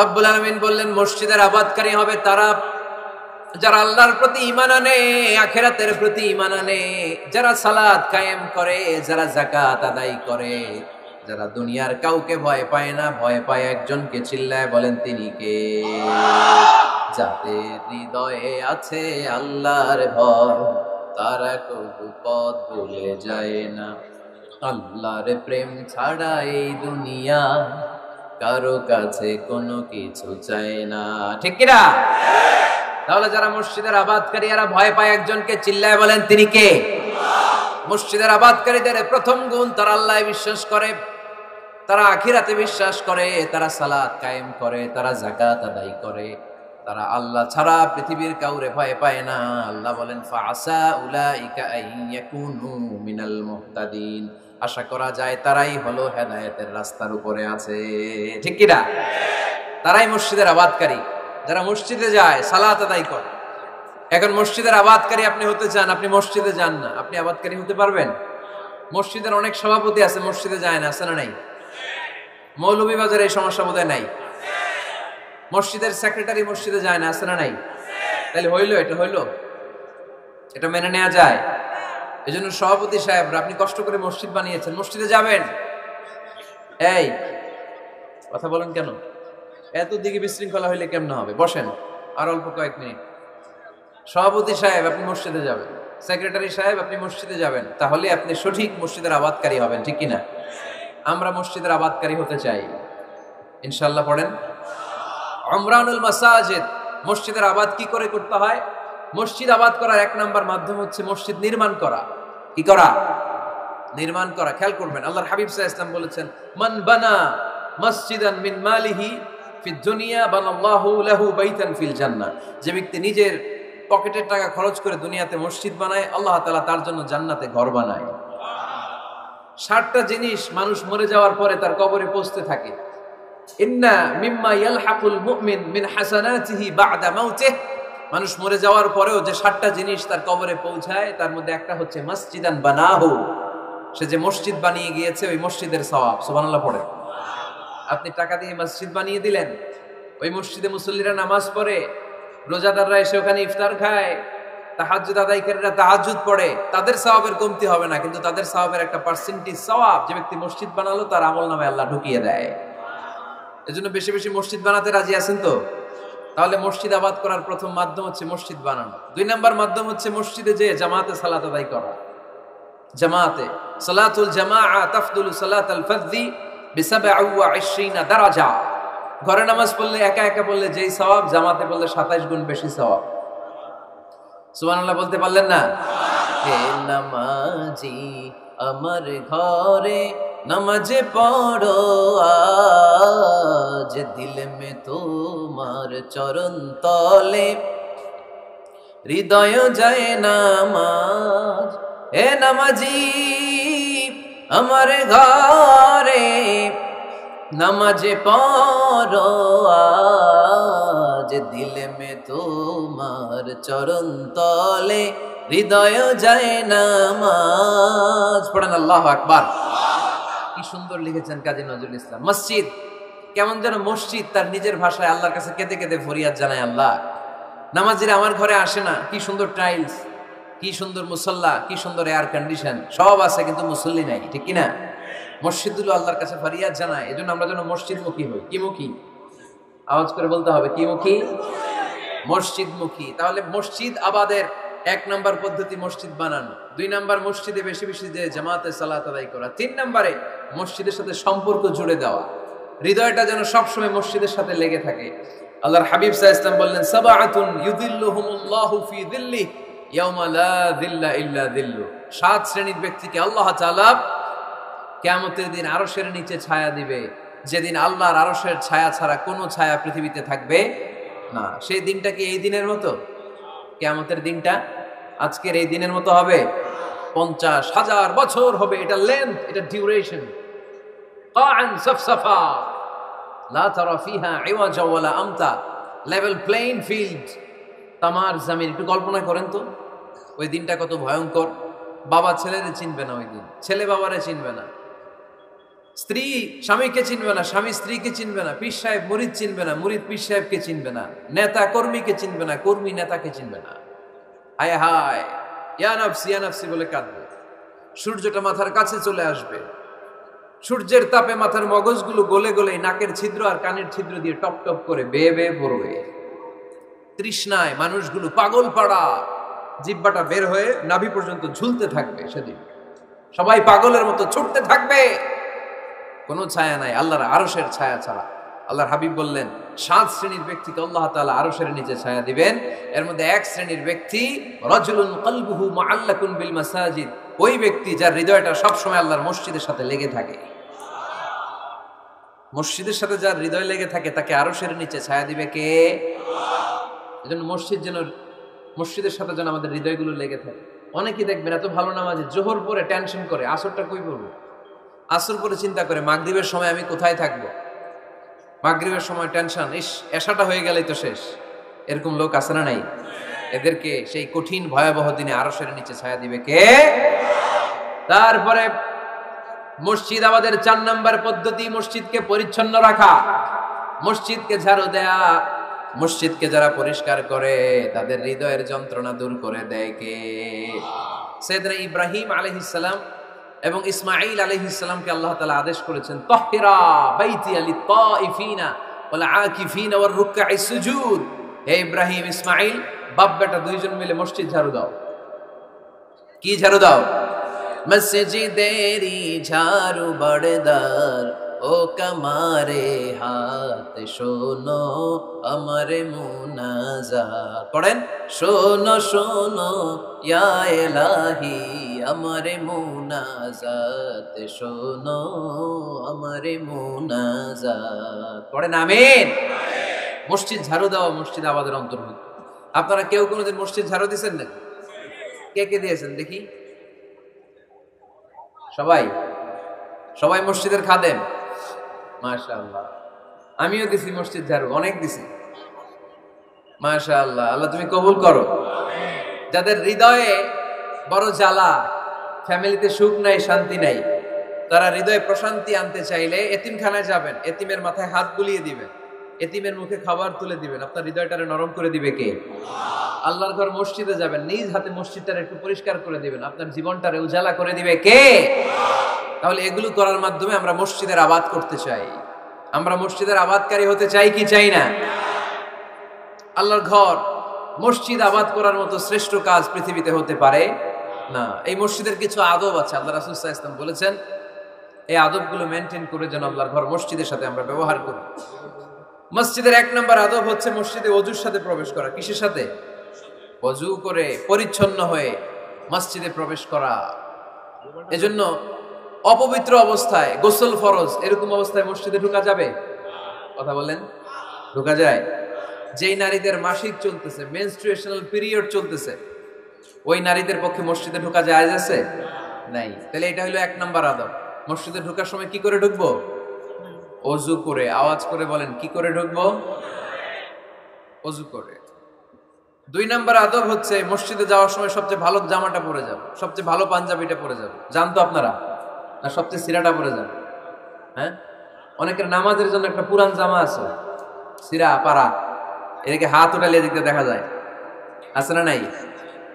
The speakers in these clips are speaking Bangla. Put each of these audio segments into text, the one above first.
রব্বুল আলামিন বললেন মসজিদের আবাদকারী হবে তারা যারা আল্লাহর প্রতি ঈমান আনে, আখিরাতের প্রতি ঈমান আনে, যারা সালাত কায়েম করে, যারা যাকাত আদায় করে, যারা দুনিয়ার কাউকে ভয় পায় না, ভয় পায় একজনকে, চিল্লায় বলেন তিনি কে? যাদের হৃদয়ে আছে আল্লাহর ভয়, তারা কবু পথ ভুলে যায় না। আল্লাহর প্রেম ছাড়া এই দুনিয়া কারো কাছে কোনো কিছু চায় না, ঠিক কিনা? তাহলে যারা মসজিদের আবাদকারী এরা ভয় পায় একজনকে, চিল্লায় বলেন তিনি কে? মসজিদের আবাদকারীদের প্রথম গুণ, তারা আল্লাহ বিশ্বাস করে, তারা আখিরাতে বিশ্বাস করে, তারা সালাত কায়েম করে, তারা যাকাত আদায় করে, তারা আল্লাহ ছাড়া পৃথিবীর কাউরে ভয় পায় না। আল্লাহ বলেন ফাআসা উলাইকা আইয়াকুনু মিনাল মুহতাদিন, আশা করা যায় তারাই হলো হেদায়েতের রাস্তার উপরে আছে, ঠিক কিনা? তারাই মসজিদের আবাদকারী, যারা মসজিদে যায়, সালাত আদায় করে। এখন মসজিদের আবাদকারী আপনি হতে চান, আপনি মসজিদে যান না, আপনি আবাদকারী হতে পারবেন? মসজিদের অনেক সভাপতি আছে মসজিদে যায় না, আছে না নাই? মৌলভীবাজারে এই সমস্যা বোধহয় নাই। মসজিদের সেক্রেটারি মসজিদে যায় না, আছে না নাই? তাহলে হইলো, এটা হইলো, এটা মেনে নেওয়া যায়? এই জন্য সভাপতি সাহেবরা, আপনি কষ্ট করে মসজিদ বানিয়েছেন, মসজিদে যাবেন। এই কথা বলেন কেন? এত দিকে বিশৃঙ্খলা হইলে কেমন হবে? বসেন আর অল্প কয়েক মিনিট। সভাপতি সাহেব আপনি মসজিদে যাবেন, সেক্রেটারি সাহেব আপনি মসজিদে যাবেন, তাহলে আপনি সঠিক মসজিদের আবাদকারী হবেন, ঠিক কিনা? আমরা মসজিদের আবাদকারী হতে চাই ইনশাআল্লাহ। পড়েন উমরানুল মাসাজিদ। মসজিদের আবাদ কি করে করতে হয়? মসজিদ আবাদ করার এক নাম্বার মাধ্যম হচ্ছে মসজিদ নির্মাণ করা। কি করা? নির্মাণ করা। খেয়াল করবেন, আল্লাহর হাবিব সাল্লাল্লাহু আলাইহি ওয়াসাল্লাম বলেছেন মান বানা মসজিদান মিন মালিহি ফিদ দুনিয়া বানাল্লাহু লাহু বাইতান ফিল জান্নাহ। যে ব্যক্তি নিজের পকেটের টাকা খরচ করে দুনিয়াতে মসজিদ বানায়, আল্লাহ তাআলা তার জন্য জান্নাতে ঘর বানায়। 60টা জিনিস মানুষ মরে যাওয়ার পরে তার কবরে পৌঁছতে থাকে। ইন্না মিম্মা ইয়ালহাকুল মুমিন মিন হাসানাতিহি বা'দা মাউতিহি। মানুষ মরে যাওয়ার পরেও যে 60টা জিনিস তার কবরে পৌঁছায়, তার মধ্যে একটা হচ্ছে মসজিদান বানাহু। সে যে মসজিদ বানিয়ে গিয়েছে, ওই মসজিদের সওয়াব। সুবহানাল্লাহ পড়ে। আপনি টাকা দিয়ে মসজিদ বানিয়ে দিলেন, ওই মসজিদে মুসল্লিরা নামাজ পড়ে, রোজাদাররা এসে ওখানে ইফতার খায়, তাহাজ্জুদ আদায়কারীরা তাহাজ্জুদ পড়ে, তাদের সওয়াবের কমতি হবে না, কিন্তু তাদের সওয়াবের একটা পার্সেন্টেজ সওয়াব যে ব্যক্তি মসজিদ বানালো তার আমলনামায় আল্লাহ ঢুকিয়ে দেয়। এজন্য বেশি বেশি মসজিদ বানাতে রাজি আছেন তো? তাহলে মসজিদ আবাদ করার প্রথম মাধ্যম হচ্ছে মসজিদ বানানো। 2 নাম্বার মাধ্যম হচ্ছে মসজিদে যে জামাতে সালাত আদায় করা। জামাতে সালাতুল জামাআ তাফদুলু সালাতাল ফাযযি বি27 দারাজা। ঘরে নামাজ পড়লে, একা একা পড়লে যেই সওয়াব, জামাতে পড়লে 27 গুণ বেশি সওয়াব। সুবহানাল্লাহ বলতে পারলেন না? হে নামাজি আমার ঘরে নামাজে পড়ো আজ, দিল মে তোমার চরণ তলে হৃদয় যায় নামাজ। হে নামাজি আমার ঘরে নামাজে পড়ো আজ, দিল মে তোমার চরণ তলে হৃদয় যায় নামাজ। পড়েন আল্লাহু আকবার। কি সুন্দর লিখেছেন কাজী নজরুল ইসলাম। মসজিদ কেমন যেন মসজিদ তার নিজের ভাষায় আল্লাহর কাছে কেঁদে কেঁদে ফরিয়াদ জানায়, আল্লাহ নামাজিরা আমার ঘরে আসে না, কি সুন্দর টাইলস, কি সুন্দর মুসল্লা, কি সুন্দর এয়ার কন্ডিশন, সব আছে কিন্তু মুসল্লি নাই, ঠিক কিনা? মসজিদগুলো আল্লাহর কাছে ফরিয়াদ জানায়। এজন্য আমরা যেন মসজিদমুখী হই। কি মুখী? আওয়াজ করে বলতে হবে, কি মুখী? মসজিদমুখী। তাহলে মসজিদ আবাদের 1 নাম্বার পদ্ধতি মসজিদ বানানো। 2 নাম্বার মসজিদে বেশি বেশি যে জামাতে সালাত আদায় করা। 3 নাম্বারে মসজিদের সাথে সম্পর্ক জুড়ে দেওয়া, হৃদয়টা যেন সবসময় মসজিদের সাথে লেগে থাকে। আল্লাহর হাবিব সাল্লাল্লাহু আলাইহি ওয়াসাল্লাম বললেন সাবআতুন ইউযিল্লুহুমুল্লাহু ফি যিল্লিহি ইয়াওমা লা যিল্লা ইল্লা যিল্লু। 7 শ্রেণীর ব্যক্তিকে আল্লাহ তাআলা কিয়ামতের দিন আরশের নিচে ছায়া দিবে, যেদিন আল্লাহর আরশের ছায়া ছাড়া কোনো ছায়া পৃথিবীতে থাকবে না। সেই দিনটা কি এই দিনের মতো? কিয়ামতের দিনটা আজকের এই দিনের মতো হবে? 50,000 বছর হবে। এটা লেন্থ, এটা ডিউরেশন। কাআন সাফসাফা লা তারা ফিহা ইওয়াজা ওয়ালা আমতা। লেভেল প্লেইং ফিল্ড, তামার জমিন। একটু কল্পনা করেন তো ওই দিনটা কত ভয়ঙ্কর। বাবা ছেলেরে চিনবে না ওই দিন, ছেলে বাবারে চিনবে না, স্ত্রী স্বামীকে চিনবে না, স্বামী স্ত্রীকে চিনবে না, পীর সাহেব মুরিদ চিনবে না, মুরিদ পীর সাহেবকে চিনবে না, নেতা কর্মীকে চিনবে না, কর্মী নেতাকে চিনবে না। হায় হায়, ইয়া নাফসি বলে কাঁদবে। সূর্যটা মাথার কাছে চলে আসবে, সূর্যের তাপে মাথার মগজগুলো গলে গলে নাকের ছিদ্র আর কানের ছিদ্র দিয়ে টপ টপ করে বেয়ে বেয়ে পড়বে। তৃষ্ণায় মানুষগুলো পাগল পাড়া, জিহ্বাটা বের হয়ে নাভি পর্যন্ত ঝুলতে থাকবে। সেদিন সবাই পাগলের মতো ছুটতে থাকবে, কোনো ছায়া নাই আল্লাহর আরশের ছায়া ছাড়া। আল্লাহর হাবিব বললেন 7 শ্রেণীর ব্যক্তিকে আল্লাহ তাআলা আরশের নিচে ছায়া দিবেন। এর মধ্যে 1 শ্রেণীর ব্যক্তি রাজুলুন কলবুহু মুআল্লাকুন বিল মাসাজিদ, ওই ব্যক্তি যার হৃদয়টা সব সময় আল্লাহর মসজিদের সাথে লেগে থাকে। মসজিদের সাথে যার হৃদয় লেগে থাকে তাকে আরশের নিচে ছায়া দিবে কে? আল্লাহ। এজন্য মসজিদের সাথে যেন আমাদের হৃদয়গুলো লেগে থাকে। অনেকেই দেখবেন এত ভালো নামাজি, জোহর পরে টেনশন করে আসরটা কই পড়বো, আসর পরে চিন্তা করে মাগরিবের সময় আমি কোথায় থাকবো, মাগরিবের সময় টেনশন, ইস এশাটা হয়ে গেলেই তো শেষ। এরকম লোক আছে না নাই? এদেরকে সেই কঠিন ভয়াবহ দিনে আরশের নিচে ছায়া দিবে কে? তারপরে মসজিদ আমাদের 4 নাম্বার পদ্ধতি, মসজিদকে পরিচ্ছন্ন রাখা, মসজিদকে ঝাড়ু দেয়া। মসজিদকে যারা পরিষ্কার করে তাদের হৃদয়ের যন্ত্রণা দূর করে দেয় কে? সাইয়েদনা ইব্রাহিম আলাইহিস সালাম এবং ইসমাঈল আলাইহিস সালামকে আল্লাহ তাআলা আদেশ করেছেন তাহহিরা বাইতিয়া লিত-তাইফিনা ওয়াল আকিফিনা ওয়ার রুকআইস সুজুদ। হে ইব্রাহিম ইসমাঈল, বাপ বেটা দুইজন মিলে মসজিদ ঝাড়ু দাও। কি ঝাড়ু দাও? মসজিদেরি ঝাড়ু বড়দার, ও কামারে হাত শোনো আমারে মুনাজাত। পড়েন, শোনো শোনো ইয়া ইলাহি আমারে মুনাজাত, শোনো আমারে মুনাজাত। পড়েন আমিন। মসজিদ ঝাড়ু দেওয়া মসজিদ আবাদের অন্তর্ভুক্ত। আপনারা কেউ কোনোদিন মসজিদ ঝাড়ু দিয়েছেন না? কে কে দিয়েছেন দেখি? সবাই সবাই মসজিদের খাদেম, মাশাআল্লাহ। আমিও দিছি মসজিদ ঝাড়ু, অনেক দিছি, মাশাআল্লাহ। আল্লাহ তুমি কবুল করো। যাদের হৃদয়ে বড় জ্বালা, ফ্যামিলিতে সুখ নাই, শান্তি নাই, তারা হৃদয়ে প্রশান্তি আনতে চাইলে এতিমখানায় যাবেন, এতিমের মাথায় হাত বুলিয়ে দিবেন, এতিমের মুখে খাবার তুলে দিবেন। আপনার হৃদয়টারে নরম করে দিবে কে? আল্লাহর ঘর মসজিদে যাবেন, নিজ হাতে মসজিদটারে একটু পরিষ্কার করে দিবেন, আপনার জীবনটারে উজালা করে দিবে কে? তাহলে এগুলো করার মাধ্যমে আমরা মসজিদের আবাদ করতে চাই। আমরা মসজিদের আবাদকারী হতে চাই কি চাই না? আল্লাহর ঘর মসজিদ আবাদ করার মতো শ্রেষ্ঠ কাজ পৃথিবীতে হতে পারে না। এই মসজিদের কিছু আদব আছে, আল্লাহ রাসূল সাল্লাল্লাহু আলাইহি ওয়াসাল্লাম বলেছেন এই আদবগুলো মেনটেন করে যেন আল্লাহর ঘর মসজিদের সাথে আমরা ব্যবহার করি। মসজিদের 1 নম্বর আদব হচ্ছে মসজিদে ওযুর সাথে প্রবেশ করা। কিসের সাথে? ওযু করে পরিচ্ছন্ন হয়ে মসজিদে প্রবেশ করা। এজন্য অপবিত্র অবস্থায়, গোসল ফরজ, এরকম অবস্থায় মসজিদে ঢোকা যাবে? কথা বলেন, ঢোকা যায়? যেই নারীদের মাসিক চলতেছে, মেনস্ট্রুয়েশনাল পিরিয়ড চলতেছে, ওই নারীদের পক্ষে মসজিদে ঢোকা জায়েজ আছে? নাই। তাহলে এটা হলো 1 নম্বর আদব। মসজিদে ঢোকার সময় কি করে ঢুকবো? ওযু করে। আওয়াজ করে বলেন, কি করে ঢুকবো? ওযু করে। 2 নম্বর আদব হচ্ছে মসজিদে যাওয়ার সময় সবচেয়ে ভালো জামাটা পরে যাব, সবচেয়ে ভালো পাঞ্জাবিটা পরে যাব। জানতো আপনারা? না সবচেয়ে সিরাটা পরে যাব? হ্যাঁ, অনেকের নামাজের জন্য একটা পুরান জামা আছে, সিরা পাড়া, এদিকে হাত উঠালে এদিকে দেখা যায়, আছে না নাই?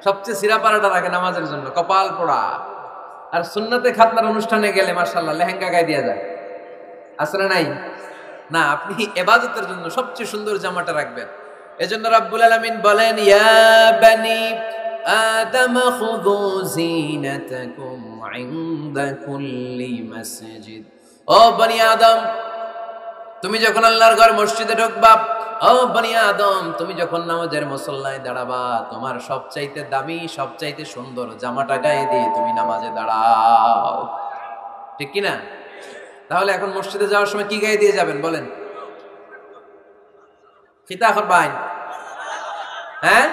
সবচেয়ে সিরা পাড়াটা রাখে নামাজের জন্য, কপাল পোড়া। আর সুন্নতে খাতনার অনুষ্ঠানে গেলে মাশাআল্লাহ লেহেঙ্গা গায়ে দেয়া যায়, আছে না নাই? না, আপনি ইবাদতের জন্য সবচেয়ে সুন্দর জামাটা রাখবেন। এজন্য রাব্বুল আলামিন বলেন, ইয়া বানি আদম খুযু যিনাতাকুম ইনদা কুল্লি মাসজিদ। ও বনি আদম, তুমি যখন আল্লাহর ঘর মসজিদে ঢুকবা, ও বনি আদম, তুমি যখন নামাজের মুসল্লায় দাঁড়াবা, তোমার সবচাইতে দামি, সবচাইতে সুন্দর জামাটা গায়ে দিয়ে তুমি নামাজে দাঁড়াও। ঠিক কি না? তাহলে এখন মসজিদে যাওয়ার সময় কি গায়ে দিয়ে যাবেন বলেন? খিতা করবেন? হ্যাঁ,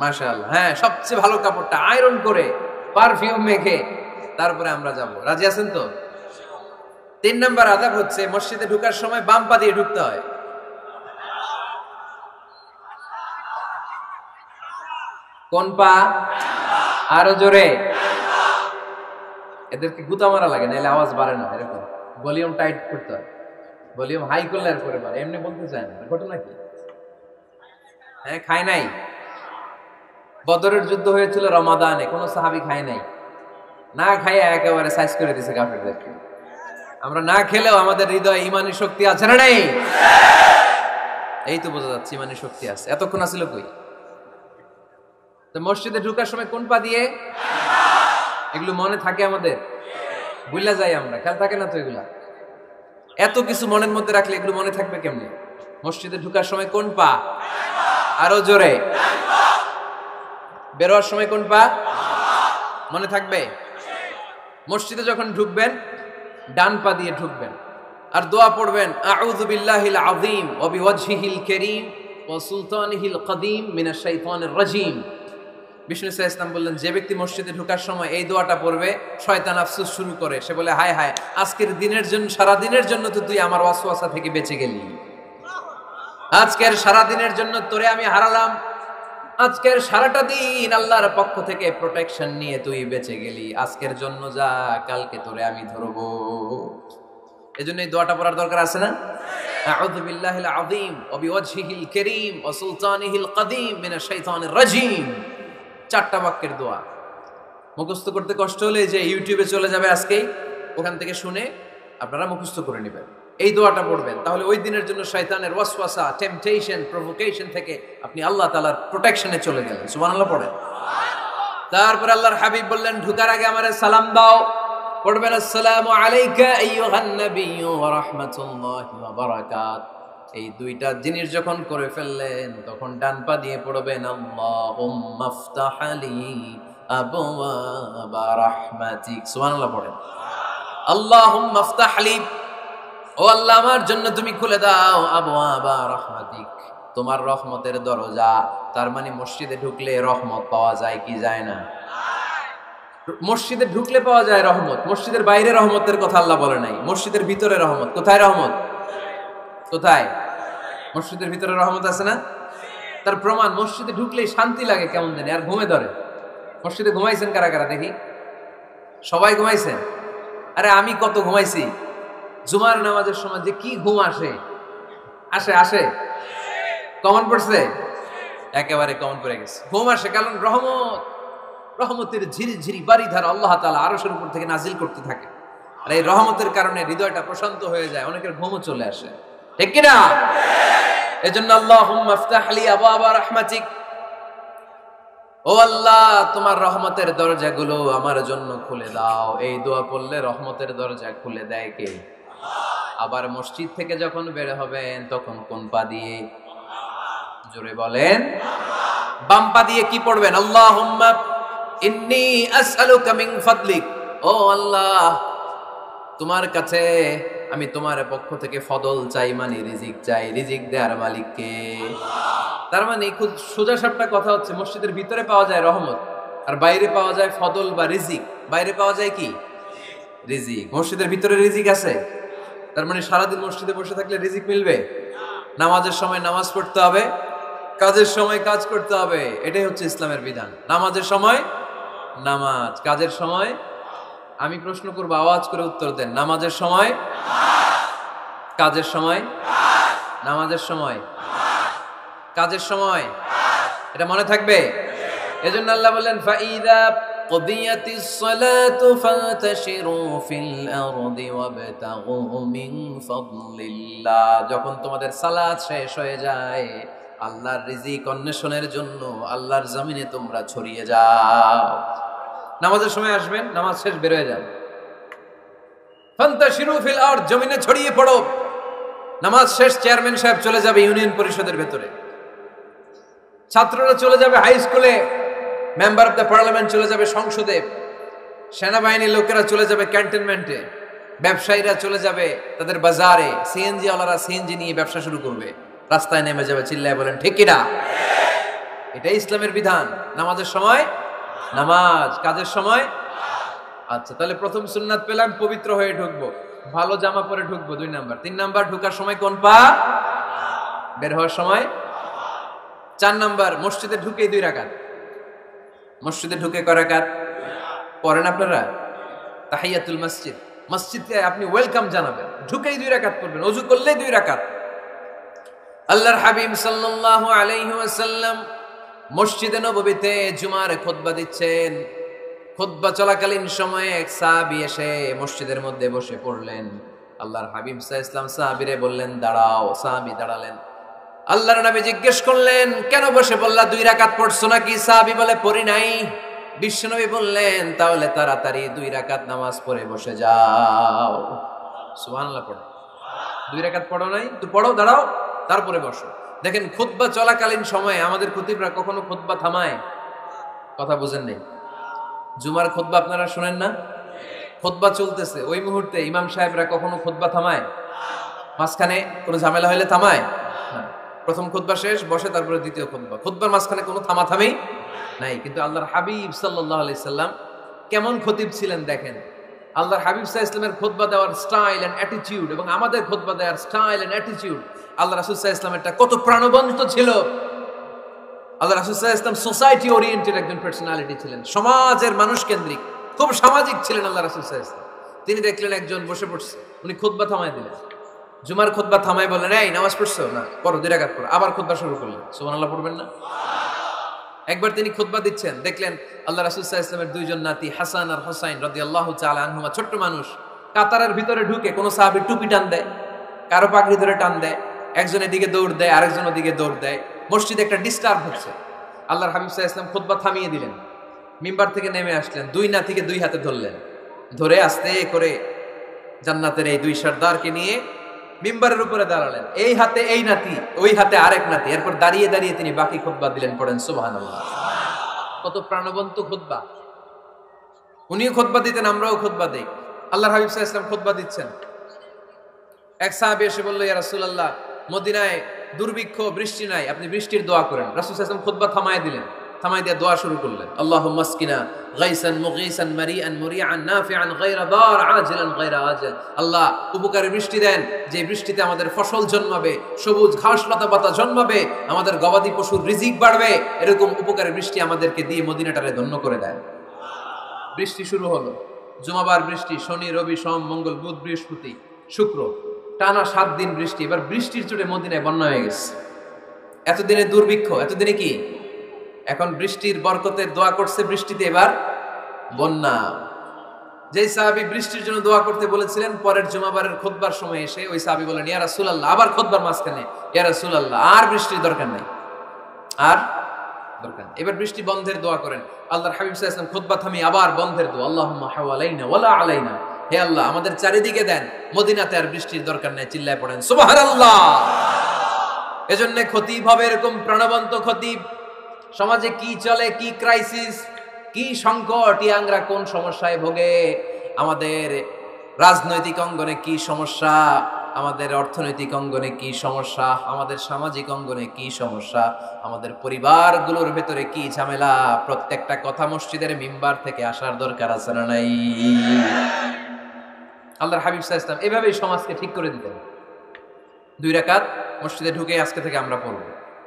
মাশাআল্লাহ। হ্যাঁ, সবচেয়ে ভালো কাপড়টা আয়রন করে পারফিউম মেখে তারপরে আমরা যাব। রাজি আছেন তো? 3 নম্বর আদব হচ্ছে মসজিদে ঢোকার সময় বাম পা দিয়ে ঢুকতে হয়। কোন পা? আরো জোরে। এদেরকে গুতা মারা লাগে, নাহলে আওয়াজ বাড়ে না, এরকম ভলিউম টাইট করতে হয়, ভলিউম হাই করলে আর করে বাড়ে, এমনি বলতে চায় না। ঘটনা কি? হ্যাঁ, খায় নাই। বদরের যুদ্ধ হয়েছিল রমাদানে, কোন সাহাবী খায় নাই, না খাইয়া একেবারে সাইজ করে দিছে কাফেরদেরকে। আমরা না খেলেও আমাদের হৃদয়ে ইমানি শক্তি আছে না নাই? এই তো বোঝা যাচ্ছে ইমানি শক্তি আছে। এতক্ষণ আসছিল কই? তো মসজিদে ঢুকার সময় কোন পা দিয়ে? এগুলো মনে থাকে আমাদের? ভুলে যাই আমরা, খেয়াল থাকে না তো এগুলা। এত কিছু মনের মধ্যে রাখলে এগুলো মনে থাকবে কেমনে? মসজিদে ঢুকার সময় কোন পা? আরো জোরে। বেরোয়ার সময় কোন পা? মনে থাকবে? মসজিদে যখন ঢুকবেন ডান পা দিয়ে ঢুকবেন, আর দোয়া পড়বেন, আউযু বিল্লাহিল আযীম ওয়া বিওয়াজহিল কারীম ওয়া সুলতানিহিল কদীম মিনাশ শাইতানির রাজীম। বিষ্ণু ইসা ইসলাম বললেন, যে ব্যক্তি মসজিদে ঢোকার সময় এই দোয়াটা পড়বে, শয়তান আফসোস শুরু করে, সে বলে, হায় হায়, আজকের দিনের জন্য, সারা দিনের জন্য তো তুই আমার ওয়াসওয়াসা থেকে বেঁচে গেলি, আজকের সারা দিনের জন্য তোরে আমি হারালাম, আজকের সারাটা দিন আল্লাহর পক্ষ থেকে প্রোটেকশন নিয়ে তুই বেঁচে গেলি, আজকের জন্য যা, কালকে তোরে আমি ধরবো। এজন্য এই দোয়াটা পড়ার দরকার আছে না? আউযু বিল্লাহিল আযীম ওয়া বিওয়াজহিল কারীম ওয়া সুলতানিহিল কদীম মিনাশ শাইতানির রাজীম। 4টা বাক্যের দোয়া মুখস্থ করতে কষ্ট হলে যে ইউটিউবে চলে যাবে আজকেই, ওখান থেকে শুনে আপনারা মুখস্থ করে নেবেন, এই দোয়াটা পড়বেন, তাহলে ওই দিনের জন্য শয়তানের ওয়াসওয়াসা, টেম্পটেশন, প্রভোকেশন থেকে আপনি আল্লাহ তাআলার প্রোটেকশনে চলে গেলেন। সুবহানাল্লাহ পড়েন। তারপর আল্লাহর হাবিব বললেন, ঢুকার আগে আমারে সালাম দাও। পড়বেন, আসসালামু আলাইকা আইয়ুহান নাবিয়্যু ওয়া রাহমাতুল্লাহি ওয়া বারাকাত। এই দুইটা জিনিস যখন করে ফেললেন, তখন ডান পা দিয়ে পড়বেন, আল্লাহুম্মা আফতাহ লি আবওয়াবা রাহমাতিক। সুবহানাল্লাহ পড়েন। আল্লাহুম্মা আফতাহ লি, ও আল্লাহ আমার জন্য তুমি খুলে দাও আবওয়াবা রাহমাতিক, তোমার রহমতের দরজা। তার মানে মসজিদে ঢুকলে রহমত পাওয়া যায় কি যায় না? মসজিদে ঢুকলে পাওয়া যায় রহমত, মসজিদের বাইরে রহমতের কথা আল্লাহ বলে নাই, মসজিদের ভিতরে রহমত। কোথায় রহমত? কোথায়? মসজিদের ভিতরে রহমত আছে না? তার প্রমাণ, মসজিদে ঢুকলেই শান্তি লাগে কেমন জানি, আর ঘুমে ধরে। মসজিদে ঘুমাইছেন কারা কারা দেখি? সবাই ঘুমাইছেন? আরে আমি কত ঘুমাইছি। জুমার নামাজের সময় যে কি ঘুম আসে, আসে আসে, কমন পড়ছে, একেবারে কমন পড়ে গেছে, ঘুম আসে। কারণ রহমত, রহমতের ঝিরিঝিরি বাড়িধারা আল্লাহ তাআলা আরশের উপর থেকে নাজিল করতে থাকে, আর এই রহমতের কারণে হৃদয়টা প্রশান্ত হয়ে যায়, অনেকের ঘুমও চলে আসে, ঠিক কিনা? এজন্য আল্লাহুম্মা আফতাহ লি আবওয়াবা রাহমাতিক, ও আল্লাহ তোমার রহমতের দরজাগুলো আমার জন্য খুলে দাও। এই দোয়া পড়লে রহমতের দরজা খুলে দেয় কে? আবার মসজিদ থেকে যখন বের হবেন তখন কোন পা দিয়ে? জোরে বলেন। বাম পা দিয়ে কি পড়বেন? আল্লাহুম্মা ইন্নী আসআলুকা মিন ফাদলিক, ও আল্লাহ তোমার কাছে আমি তোমার পক্ষ থেকে ফদল চাই, মানে রিজিক চাই, রিজিক দেওয়ার মালিক কে? তার মানে খুব সোজা সাপটা কথা হচ্ছে, মসজিদের ভিতরে পাওয়া যায় রহমত, আর বাইরে পাওয়া যায় ফদল বা রিজিক। বাইরে পাওয়া যায় কি? রিজিক। মসজিদের ভিতরে রিজিক আছে। তার মানে সারাদিন মসজিদে বসে থাকলে রিজিক মিলবে? নামাজের সময় নামাজ পড়তে হবে, কাজের সময় কাজ করতে হবে, এটাই হচ্ছে ইসলামের বিধান। নামাজের সময় নামাজ, কাজের সময়। আমি প্রশ্ন করবো, আওয়াজ করে উত্তর দেন। নামাজের সময়, কাজের সময়, নামাজের সময়, কাজের সময়, এটা মনে থাকবে। এজন্য আল্লাহ বললেন, ফাইদা কুদিয়াতিস সালাতু ফান্তাশিরু ফিল আরদি ওয়াবতাগু মিন ফাদলিল্লাহ। যখন তোমাদের সালাত শেষ হয়ে যায়, আল্লাহর রিজিক অন্বেষণের জন্য আল্লাহর জমিনে তোমরা ছড়িয়ে যাও। নামাজের সময় আসবেন, নামাজ শেষ বের হয়ে যান, ফান্তাশিরু ফিল আরদ, জমিনে ছড়িয়ে পড়ো। নামাজ শেষ, চেয়ারম্যান সাহেব চলে যাবে ইউনিয়ন পরিষদের ভেতরে, ছাত্ররা চলে যাবে হাই স্কুলে, মেম্বার অফ দ্য পার্লামেন্ট চলে যাবে সংসদে, সেনাবাহিনীর লোকেরা চলে যাবে ক্যান্টনমেন্টে, ব্যবসায়ীরা চলে যাবে তাদের বাজারে, সিএনজি ওয়ালারা সিএনজি নিয়ে ব্যবসা শুরু করবে, রাস্তায় নেমে যাবে, চিল্লায় বলেন ঠিক কিনা? এটাই ইসলামের বিধান। নামাজের সময় নামাজ, কাজের সময়। আচ্ছা, তাহলে প্রথম সুন্নাত পেলাম, পবিত্র হয়ে ঢুকবো, ভালো জামা পরে ঢুকবো 2 নাম্বার। 3 নাম্বার, ঢুকার সময় কোন পা? বের হওয়ার সময়। 4 নাম্বার, মসজিদে ঢুকে 2 রাকাত। মসজিদে ঢুকে কয় রাকাত পড়েন আপনারা? তাহিয়াতুল মসজিদ, মসজিদকে আপনি ওয়েলকাম জানাবেন, ঢুকেই 2 রাকাত পড়বেন, ওযু করলেই 2 রাকাত। আল্লাহর হাবিব সাল্লাল্লাহু আলাইহি ওয়াসাল্লাম মসজিদে নববীতে জুমার খুতবা দিচ্ছেন। খুতবা চলাকালীন সময়ে এক সাহাবী এসে মসজিদের মধ্যে বসে পড়লেন। আল্লাহর হাবিব সাল্লাল্লাহু আলাইহি ওয়াসাল্লাম সাহাবীরে বললেন, দাঁড়াও। সাহাবী দাঁড়ালেন। আল্লাহর নবী জিজ্ঞেস করলেন, কেন বসে পড়লা? 2 রাকাত পড়ছো নাকি? সাহাবী বলে, পড়ি নাই। বিশ্বনবী বললেন, তাহলে তাড়াতাড়ি 2 রাকাত নামাজ পড়ে বসে যাও। সুবহানাল্লাহ পড়ো। 2 রাকাত পড়ো নাই তো পড়ো, দাঁড়াও, তারপরে বসো। দেখেন খুতবা চলাকালীন সময়ে আমাদের খতিবরা কখনো খুতবা থামায়? কথা বুঝেন নাই? জুমার খুতবা আপনারা শুনেন না? খুতবা চলতেছে, ওই মুহূর্তে ইমাম সাহেবরা কখনো খুতবা থামায়? মাঝখানে কোনো ঝামেলা হলে থামায় না। প্রথম খুতবা শেষ, বসে, তারপরে দ্বিতীয় খুতবা। খুতবার মাঝখানে কোনো থামাথামি নাই। কিন্তু আল্লাহর হাবিব সাল্লাল্লাহু আলাইহি সাল্লাম কেমন খতিব ছিলেন দেখেন। আল্লাহর হাবিব সাল্লাল্লাহু আলাইহি সাল্লামের খুতবা দেওয়ার স্টাইল এন্ড অ্যাটিটিউড এবং আমাদের খুতবা দেওয়ার স্টাইল এন্ড অ্যাটিটিউড, আল্লাহ রাসূল সাল্লাল্লাহু আলাইহি সাল্লামেরটা কত প্রাণবন্ত ছিল। আল্লাহ রাসূল সাল্লাল্লাহু আলাইহি সাল্লাম সোসাইটি ওরিয়েন্টেড একজন পার্সোনালিটি ছিলেন, সমাজের মানুষ কেন্দ্রিক, খুব সামাজিক ছিলেন আল্লাহ রাসূল সাল্লাল্লাহু আলাইহি সাল্লাম। তিনি দেখলেন একজন বসে পড়ছে, উনি খুতবা থামায় দিলেন। জুমার খুতবা থামায় বললেন, এই নামাজ পড়ছো না? পড়ো, 2 রাকাত পড়ো। আবার খুতবা শুরু করলেন। সুবহানাল্লাহ পড়বেন না? একবার তিনি খুতবা দিচ্ছেন, দেখলেন আল্লাহ রাসূল সাল্লাল্লাহু আলাইহি ওয়াসাল্লামের 2 জন নাতি হাসান আর হুসাইন রাদিয়াল্লাহু তাআলা আনহুমা, ছোট্ট মানুষ, কাতারের ভিতরে ঢুকে কোন সাহাবী টুপি টান দেয়, কারো পাগড়ি ধরে টান দেয়, একজন এদিকে দৌড় দেয়, আরেকজন ওদিকে দৌড় দেয়। মসজিদে একটা ডিস্টার্ব হচ্ছে। আল্লাহর হাবিব সাল্লাল্লাহু আলাইহি ওয়াসাল্লাম খুতবা থামিয়ে দিলেন, মিম্বার থেকে নেমে আসলেন, 2 নাতিকে 2 হাতে ধরলেন, ধরে আস্তে করে জান্নাতের এই 2 সর্দারকে নিয়ে মিম্বারের উপরে দাঁড়ালেন। এই হাতে এই নাতি, ওই হাতে আরেক নাতি। এরপর দাঁড়িয়ে দাঁড়িয়ে তিনি বাকি খুতবা দিলেন। পড়েন সুবহানাল্লাহ। কত প্রাণবন্ত খুতবা। উনিও খুতবা দিতেন, আমরাও খুতবা দেই। আল্লাহর হাবিব সাল্লাল্লাহু আলাইহি ওয়াসাল্লাম খুতবা দিচ্ছেন, এক সাহাবী এসে বলল, ইয়া রাসূলুল্লাহ, মদিনায় দুর্ভিক্ষ, বৃষ্টি নাই, আপনি বৃষ্টির দোয়া করেন। রাসূল সাল্লাল্লাহু আলাইহি ওয়াসাল্লাম খুতবা থামায় দিলেন, থামায় দিয়ে দোয়া শুরু করলেন, আল্লাহুম্মা আসকিনা গাইসান মুগীসান মারিআন মুরিআন নাফিআন গায়রা দার আজিলান গায়রা আজাল। আল্লাহ, উপকারী বৃষ্টি দেন, যে বৃষ্টিতে আমাদের ফসল জন্মাবে, সবুজ ঘাস লতা পাতা জন্মাবে, আমাদের গবাদি পশুর রিজিক বাড়বে, এরকম উপকারী বৃষ্টি আমাদেরকে দিয়ে মদিনাটারে ধন্য করে দেন। বৃষ্টি শুরু হলো। জুমাবার বৃষ্টি, শনি রবি সোম মঙ্গল বুধ বৃহস্পতি শুক্র, টানা 7 দিন বৃষ্টি। এবার বৃষ্টির চোটে মদিনায় বন্যা হয়ে গেছে। এতদিনে দুর্ভিক্ষ, এতদিনে কি? এখন বৃষ্টির বরকতের দোয়া করছে, বৃষ্টিতে এবার বন্যা। যেই সাহাবী বৃষ্টির জন্য দোয়া করতে বলেছিলেন, পরের জুমাবারের খুতবার সময় এসে ওই সাহাবী বলেন, ইয়া রাসূলুল্লাহ, আবার খুতবার মাঝখানে, ইয়া রাসূলুল্লাহ, আর বৃষ্টির দরকার নাই, আর দরকার নেই। এবার বৃষ্টি বন্ধের দোয়া করেন। আল্লাহর হাবিব সাল্লাল্লাহু আলাইহি ওয়াসাল্লাম খুতবা থামিয়ে আবার বন্ধের দোয়া, আল্লাহুম্মা হাওয়ালাইনা ওয়ালা আলাইনা। হে আল্লাহ, আমাদের চারিদিকে দেন, মদিনাতে আর বৃষ্টির দরকার নেই। চিল্লায় পড়েন সুবহানাল্লাহ। এজন্য খতিব হবে এরকম প্রাণবন্ত খতিব। সমাজে কি চলে, কি ক্রাইসিস, কি সংকট, ইয়াংরা কোন সমস্যায় ভোগে, আমাদের রাজনৈতিক অঙ্গনে কি সমস্যা, আমাদের অর্থনৈতিক অঙ্গনে কি সমস্যা, আমাদের সামাজিক অঙ্গনে কি সমস্যা, আমাদের পরিবারগুলোর ভেতরে কি ঝামেলা, প্রত্যেকটা কথা মসজিদের মিম্বার থেকে আসার দরকার আছে না নাই? আল্লাহর হাবিব সাল্লাল্লাহু আলাইহি ওয়াসাল্লাম এভাবেই সমাজকে ঠিক করে দিতেন। 2 রাকাত মসজিদে ঢুকে আজকে থেকে আমরা পড়ব।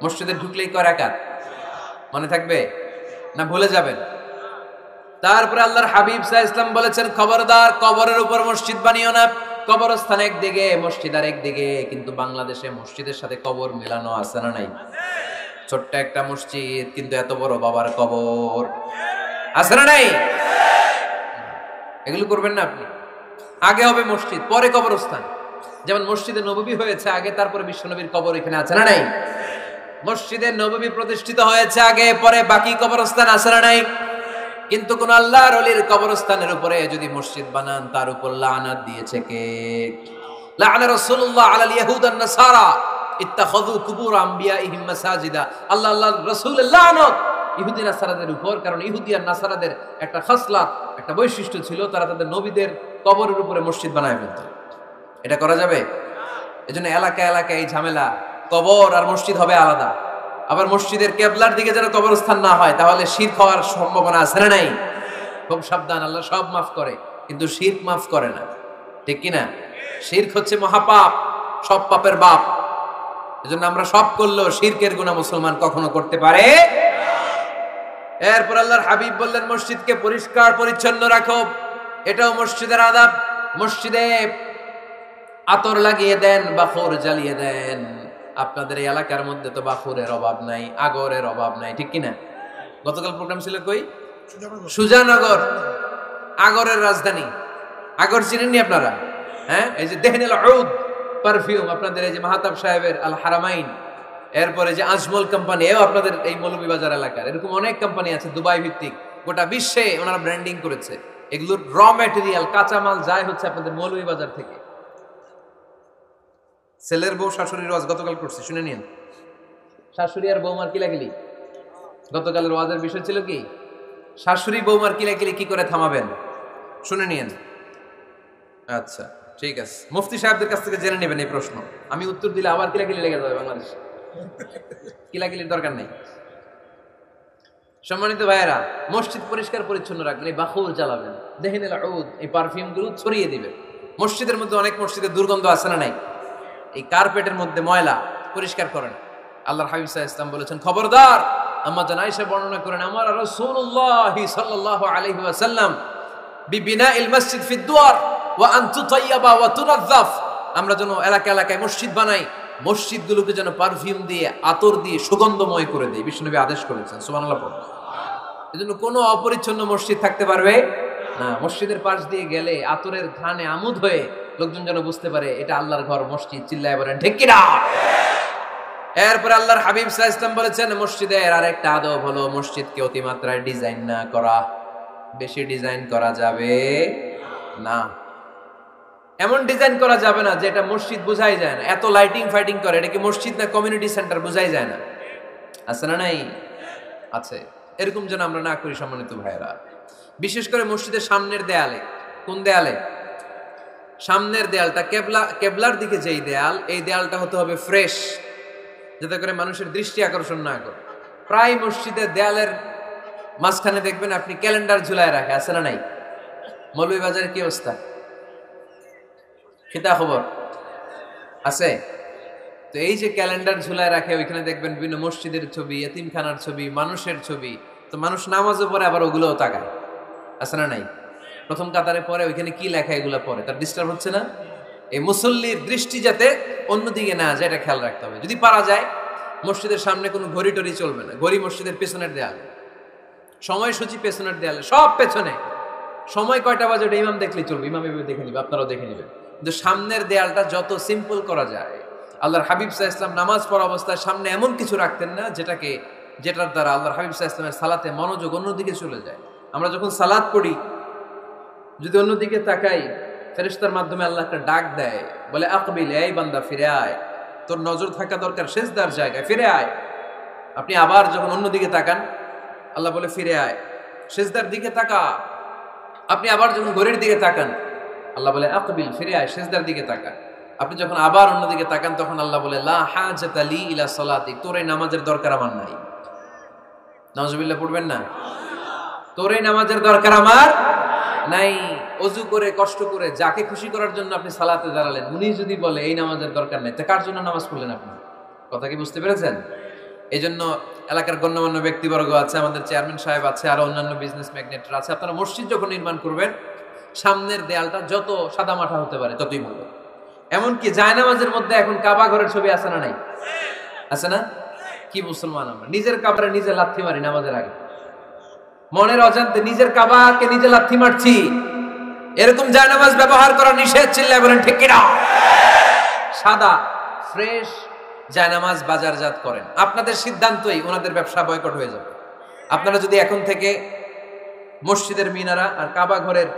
মসজিদে ঢুকলেই কয় রাকাত মনে থাকবে না ভুলে যাবেন? তারপরে আল্লাহর হাবিব সাল্লাল্লাহু আলাইহি ওয়াসাল্লাম বলেছেন, খবরদার কবরের উপর মসজিদ বানিও না। কবরস্থান একদিকে, মসজিদ আর একদিকে। কিন্তু বাংলাদেশে মসজিদের সাথে কবর মেলানো আছে না নাই? ছোট্ট একটা মসজিদ, কিন্তু এত বড় বাবার কবর আছে না নাই? এগুলো করবেন না আপনি। আগে হবে মসজিদ, পরে কবরস্থান। যেমন মসজিদে নববী হয়েছে আগে, তারপরে বিশ্বনবীর কবর এখানে আছে না নাই? মসজিদে নববী প্রতিষ্ঠিত হয়েছে আগে, পরে বাকি কবরস্থান আছে না নাই? কিন্তু কোন আল্লাহর ওলির কবরস্থানের উপরে যদি মসজিদ বানান, তার উপর লানাত দিয়েছে কে? লাআনা রাসূলুল্লাহ আলাল ইয়াহুদ ওয়ান নাসারা ইত্তাখাযু কুবুর আমবিয়াইহিম মাসাজিদা। আল্লাহর রাসূলের লানত ইহুদি নাসারাদের উপর, কারণ ইহুদি আর নাসারাদের একটা খাসলাত, একটা বৈশিষ্ট্য ছিল, তারা তাদের নবীদের কবরের উপরে মসজিদ বানায় ফেলত। এটা করা যাবে? এজন্য এলাকা এলাকায় এই ঝামেলা, কবর আর মসজিদ হবে আলাদা। আবার মসজিদের কেবলার দিকে যেন কবরস্থান না হয়, তাহলে শিরক হওয়ার সম্ভাবনা আছে না নাই? খুব সাবধান। আল্লাহ সব মাফ করে, কিন্তু শিরক মাফ করে না, ঠিক কি না? শিরক হচ্ছে মহাপাপ, সব পাপের বাপ। এজন্য আমরা সব করলেও শিরকের গুনাহ মুসলমান কখনো করতে পারে। এরপর আল্লাহর হাবিব বললেন, মসজিদকে পরিষ্কার পরিচ্ছন্ন রাখো। এটাও মসজিদের আদাব। মসজিদে আতর লাগিয়ে দেন, বাখর জ্বালিয়ে দেন। আপনাদের এই এলাকার মধ্যে তো বাখরের অভাব নাই, আগরের অভাব নাই, ঠিক কিনা? গতকাল প্রোগ্রাম ছিল কই? সুজানগর, আগরের রাজধানী। আগর চিনেননি আপনারা? হ্যাঁ, এই যে দেহনেল উদ পারফিউম, আপনাদের এই যে মাহতাব সাহেবের আল হারামাইন, এরপরে যে আজমল কোম্পানি, এও আপনাদের এই মৌলভীবাজার এলাকার। এরকম অনেক কোম্পানি আছে দুবাই ভিত্তিক, গোটা বিশ্বে ওনারা ব্র্যান্ডিং করেছে। এগুলোর র ম্যাটেরিয়াল, কাঁচামাল যায় হচ্ছে আপনাদের মৌলভীবাজার থেকে। ছেলের বউ শাশুড়ির ওয়াজ গতকাল করছি, শুনে নিন। শাশুড়ি আর বৌমার কিলাকিলি, গতকালের ওয়াজের বিষয় ছিল কি? শাশুড়ি বৌমার কিলাকিলি কি করে থামাবেন, শুনে নিন। আচ্ছা ঠিক আছে, মুফতি সাহেবদের কাছ থেকে জেনে নেবেন এই প্রশ্ন। আমি উত্তর দিলে আবার কিলাকিলি লেগে যাবে বাংলাদেশ, কিলাকিলির দরকার নেই। সম্মানিত ভাইয়েরা, মসজিদ পরিষ্কার পরিচ্ছন্ন রাখবেন, এই বাখুর জ্বালাবেন, দেহনেল উদ, এই পারফিউম গুলো ছড়িয়ে দিবেন। মসজিদের মধ্যে অনেক মসজিদে দুর্গন্ধ আছে না নাই? এই কার্পেটের মধ্যে ময়লা, পরিষ্কার করেন। আল্লাহর হাবিব সাল্লাল্লাহু আলাইহি ওয়াসাল্লাম বলেছেন, খবরদার, আম্মা জান আয়েশা বর্ণনা করেন, আমার রাসূলুল্লাহ সাল্লাল্লাহু আলাইহি ওয়াসাল্লাম বিবিনাইল মসজিদ ফি দুয়ার ওয়া আন তুতাইয়াবা ওয়া তুনাযাফ, আমরা যেন এলাকা এলাকায় মসজিদ বানাই, মসজিদগুলোকে যেন পারফিউম দিয়ে, আতর দিয়ে সুগন্ধময় করে দেই। বিশ্বনবী আদেশ করেছেন, সুবহানাল্লাহ। এজন্য কোনো অপরিচ্ছন্ন মসজিদ থাকতে পারবে না। মসজিদের পাশ দিয়ে গেলে আতরের ঘ্রাণে আমোদ হয়ে লোকজন যেন বুঝতে পারে এটা আল্লাহর ঘর, মসজিদ। চিল্লায় বলেন ঠিক কিনা? এরপর আল্লাহর হাবিব সাল্লাল্লাহু আলাইহি ওয়াসাল্লাম বলেছেন, মসজিদের আরেকটা আদব হলো মসজিদকে অতিমাত্রায় ডিজাইন না করা। বেশি ডিজাইন করা যাবে না। এমন ডিজাইন করা যাবে না যেটা মসজিদ বোঝাই যায় না। এত লাইটিং ফাইটিং করে, এটা কি মসজিদ না কমিউনিটি সেন্টার বোঝাই যায় না? আছে না নাই? আছে। এরকম যেন আমরা না করি সম্মানিত ভাইয়েরা। বিশেষ করে মসজিদের সামনের দেয়ালে। কোন দেয়ালে? সামনের দেয়ালটা, কেবলার দিকে যেই দেয়াল, এই দেয়ালটা হতে হবে ফ্রেশ, যাতে করে মানুষের দৃষ্টি আকর্ষণ না করে। প্রায় মসজিদের দেয়ালের মাঝখানে দেখবেন আপনি ক্যালেন্ডার ঝুলায় রাখে, আছে না নাই? মৌলভীবাজারের কি অবস্থা? খিতা খবর আছে? তো এই যে ক্যালেন্ডার ঝুলায় রাখে, ওইখানে দেখবেন বিভিন্ন মসজিদের ছবি, এতিমখানার ছবি, মানুষের ছবি। তো মানুষ নামাজও পড়ে, আবার ওগুলোও তাকায়, আছে না নাই? প্রথম কাতারে পরে ওইখানে কি লেখা, এগুলো পরে, তার ডিস্টার্ব হচ্ছে না? এই মুসল্লির দৃষ্টি যাতে অন্যদিকে না যায়, এটা খেয়াল রাখতে হবে। যদি পারা যায়, মসজিদের সামনে কোনো ঘড়ি টড়ি চলবে না। ঘড়ি মসজিদের পেছনের দেয়ালে, সময়সূচি পেছনের দেয়ালে, সব পেছনে। সময় কয়টা বাজে ওটা ইমাম দেখলেই চলবে, ইমাম এভাবে দেখে নিবে, আপনারাও দেখে নিবেন। কিন্তু সামনের দেয়ালটা যত সিম্পল করা যায়। আল্লাহর হাবিব সাল্লাল্লাহু আলাইহি ওয়াসাল্লাম নামাজ পড়া অবস্থায় সামনে এমন কিছু রাখতেন না যেটার দ্বারা আল্লাহর হাবিব সাল্লাল্লাহু আলাইহি ওয়াসাল্লামের সালাতে মনোযোগ অন্যদিকে চলে যায়। আমরা যখন সালাত পড়ি, যদি অন্যদিকে তাকাই, ফেরেশতার মাধ্যমে আল্লাহ একটা ডাক দেয়, বলে আকবিল, এই বান্দা ফিরে আয়, তোর নজর থাকা দরকার সিজদার জায়গায়, ফিরে আয়। আপনি আবার যখন অন্যদিকে তাকান, আল্লাহ বলে ফিরে আয়, সিজদার দিকে তাকা। আপনি আবার যখন ঘড়ির দিকে তাকান, আল্লাহ বলে আকবিল, ফিরে আয়, সিজদার দিকে তাকা। আপনি যখন আবার অন্যদিকে তাকান, তখন আল্লাহ বলে লা হাজাতা লি ইলা সালাতি, তোর এই নামাজের দরকার আমার নাই। নাউজুবিল্লাহ পড়বেন না? তোর এই নামাজের দরকার আমার নাই। অজু করে কষ্ট করে যাকে খুশি করার জন্য আপনি সালাতে দাঁড়ালেন, উনি যদি বলে এই নামাজের দরকার নেই, তা কার জন্য নামাজ পড়লেন আপনি? কথা কি বুঝতে পেরেছেন? এই জন্য এলাকার গণ্যমান্য ব্যক্তিবর্গ আছে, আমাদের চেয়ারম্যান সাহেব আছে, আরো অন্যান্য বিজনেস ম্যাগনেটরা আছে, আপনারা মসজিদ যখন নির্মাণ করবেন, সামনের দেয়ালটা যত সাদামাটা হতে পারে ততই ভালো। এমনকি জায়নামাজের মধ্যে এখন কাবা ঘরের ছবি আছে না নাই? আছে না? কি মুসলমান আমরা, নিজের কাবারে নিজে লাথি মারি নামাজের আগে, মনের অজান্তে নিজের কাবাকে নিজে লাথি মারছি। এরকম জায়নামাজ ব্যবহার করা নিষেধ। চিল্লায় বলেন ঠিক কিনা? সাদা ফ্রেশ জায়নামাজ বাজারজাত করেন, আপনাদের সিদ্ধান্তই ওনাদের ব্যবসা বয়কট হয়ে যাবে। আপনারা যদি এখন থেকে মসজিদের মিনারা আর কাবা ঘরের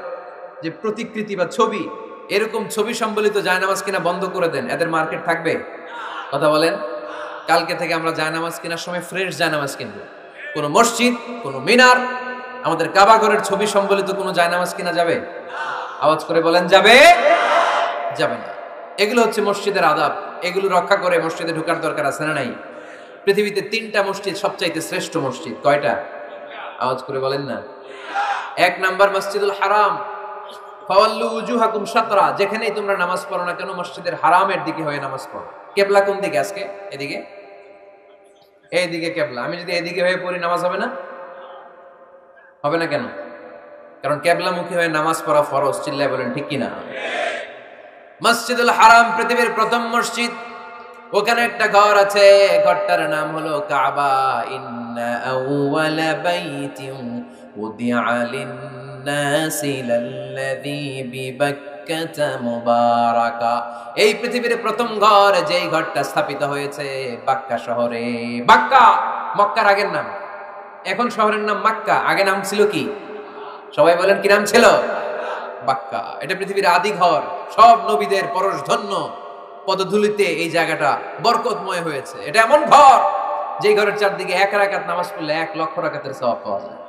যে প্রতিকৃতি বা ছবি, এরকম ছবি সম্বলিত জায়নামাজ কিনা বন্ধ করে দেন, এদের মার্কেট থাকবে? কথা বলেন। কালকে থেকে আমরা জায়নামাজ কেনার সময় ফ্রেশ জায়নামাজ কিনব। কোনো মসজিদ, কোনো মিনার, আমাদের কাবা ঘরের ছবি সম্বলিত কোনো জায়নামাজ কিনা যাবে? আওয়াজ করে বলেন, যাবে? যাবে না। এগুলো হচ্ছে মসজিদের আদাব, এগুলো রক্ষা করে মসজিদে ঢোকার দরকার আছে না নাই? পৃথিবীতে 3টা মসজিদ সবচাইতে শ্রেষ্ঠ মসজিদ। কয়টা? আওয়াজ করে বলেন না। 1 নাম্বার মসজিদুল হারাম, ফাওয়াল্লু উজুহাকুম শাতরা, যেখানেই তোমরা নামাজ পড়ো না কেন মসজিদের হারামের দিকে হয়ে নামাজ পড়ো। কিবলা কোন দিকে আজকে? এদিকে, এইদিকে কিবলা। আমি যদি এদিকে হয়ে পড়ি নামাজ হবে না? হবে না কেন? কারণ কেবলামুখী হয়ে নামাজ পড়া ফরজ। চিল্লায় বলেন ঠিক কিনা? মসজিদুল হারাম পৃথিবীর প্রথম মসজিদ। ওখানে একটা ঘর আছে, ঘরটার নাম হলো কাবা। ইন্না আউওয়ালা বাইতিন উদিআ লিন-নাসি লাল্লাযী বিবাক্কাতা মুবারাকা। এই পৃথিবীর প্রথম ঘর, যেই ঘরটা স্থাপিত হয়েছে বাক্কা শহরে। বাক্কা মক্কার আগের নাম, এখন শহরের নাম মক্কা। আগে নাম ছিল কি? সবাই বলেন কি নাম ছিল? বাক্কা। এটা পৃথিবীর আদি ঘর। সব নবীদের পরশধন্য পদধূলিতে এই জায়গাটা বরকতময় হয়েছে। এটা এমন ঘর যে ঘরের চারদিকে 1 রাকাত নামাজ পড়লে 1 লক্ষ রাকাতের সওয়াব পাওয়া যায়।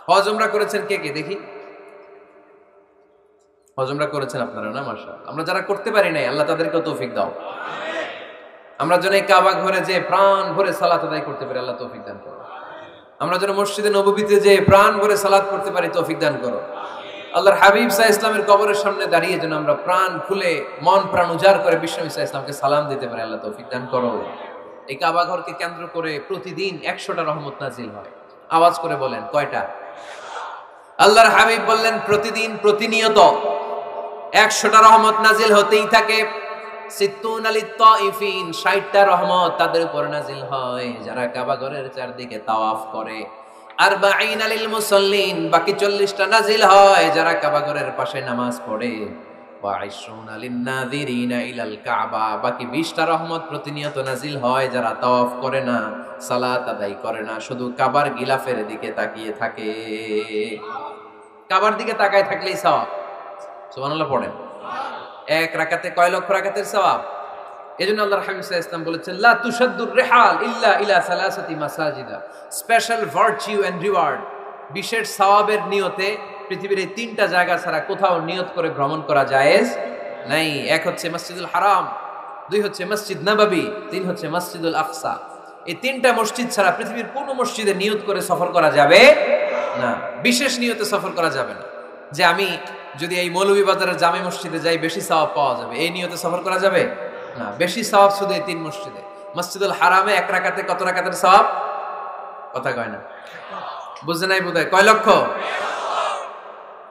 হজ উমরা করেছেন কে কে দেখি? হজ উমরা করেছেন আপনারা না? মাশাআল্লাহ। আমরা যারা করতে পারি নাই, আল্লাহ তাদেরকেও তৌফিক দাও। আমরা যেন এই কাবা ঘরে যে প্রাণ ভরে সালাত আদায় করতে পারি, আল্লাহ তৌফিক দান করো। আমরা যেন মসজিদে নববীতে যে প্রাণ ভরে সালাত করতে পারি, তৌফিক দান করো। আল্লাহর হাবিব সাল্লাল্লাহু আলাইহি ইসলামের কবরের সামনে দাঁড়িয়ে যেন আমরা প্রাণ খুলে মন প্রাণ উজাড় করে বিশ্বনবী সাল্লাল্লাহু আলাইহি ইসলামকে সালাম দিতে পারি, আল্লাহ তৌফিক দান করো। এই কাবা ঘরকে কেন্দ্র করে প্রতিদিন 100টা রহমত নাজিল হয়। আওয়াজ করে বলেন কয়টা? আল্লাহর হাবিব বললেন প্রতিদিন প্রতিনিয়ত 100টা রহমত নাজিল হতেই থাকে। 60টা রহমত তাদের উপর নাজিল হয় যারা কাবা ঘরের চারদিকে তাওয়াফ করে। 40 লিল মুসাল্লিন, বাকি 40টা নাজিল হয় যারা কাবা ঘরের পাশে নামাজ পড়ে। 20 লিন নাযিরিনা ইলাল কাবা, বাকি 20টা রহমত প্রতিনিয়ত নাজিল হয় যারা তাওয়াফ করে না, সালাত আদায় করে না, শুধু কাবার গিলাফের দিকে তাকিয়ে থাকে। কাবার দিকে তাকায় থাকলেই সওয়াব। সুবহানাল্লাহ পড়েন। 1 রাকাতে কয় লক্ষ রাকাতের সওয়াব? এজন্য আল্লাহর হাবিব সাল্লাল্লাহু আলাইহি ওয়াসাল্লাম বলেছেন, লা তুশাদ্দুর রিহাল ইল্লা ইলা সালাসাতি মাসাজিদা। স্পেশাল ভার্চু এন্ড রিওয়ার্ড, বিশেষ সওয়াবের নিয়তে পৃথিবীর এই 3টা জায়গা ছাড়া কোথাও নিয়ত করে ভ্রমণ করা জায়েজ নাই। এক হচ্ছে মসজিদুল হারাম, 2 হচ্ছে মসজিদ নববী, 3 হচ্ছে মসজিদুল আকসা। এই 3টা মসজিদ ছাড়া পৃথিবীর কোনো মসজিদে নিয়ত করে সফর করা যাবে না। বিশেষ নিয়তে সফর করা যাবে না, যে আমি যদি এই মৌলভীবাজারের জামে মসজিদে যাই বেশি সওয়াব পাওয়া যাবে, এই নিয়তে সফর করা যাবে না। বেশি সওয়াব শুধু এই 3 মসজিদে। মসজিদুল হারামে 1 রাকাতে কত রাকাতের সওয়াব? কথা কয় না, বুঝে নাই বোধহয়। কয় লক্ষ?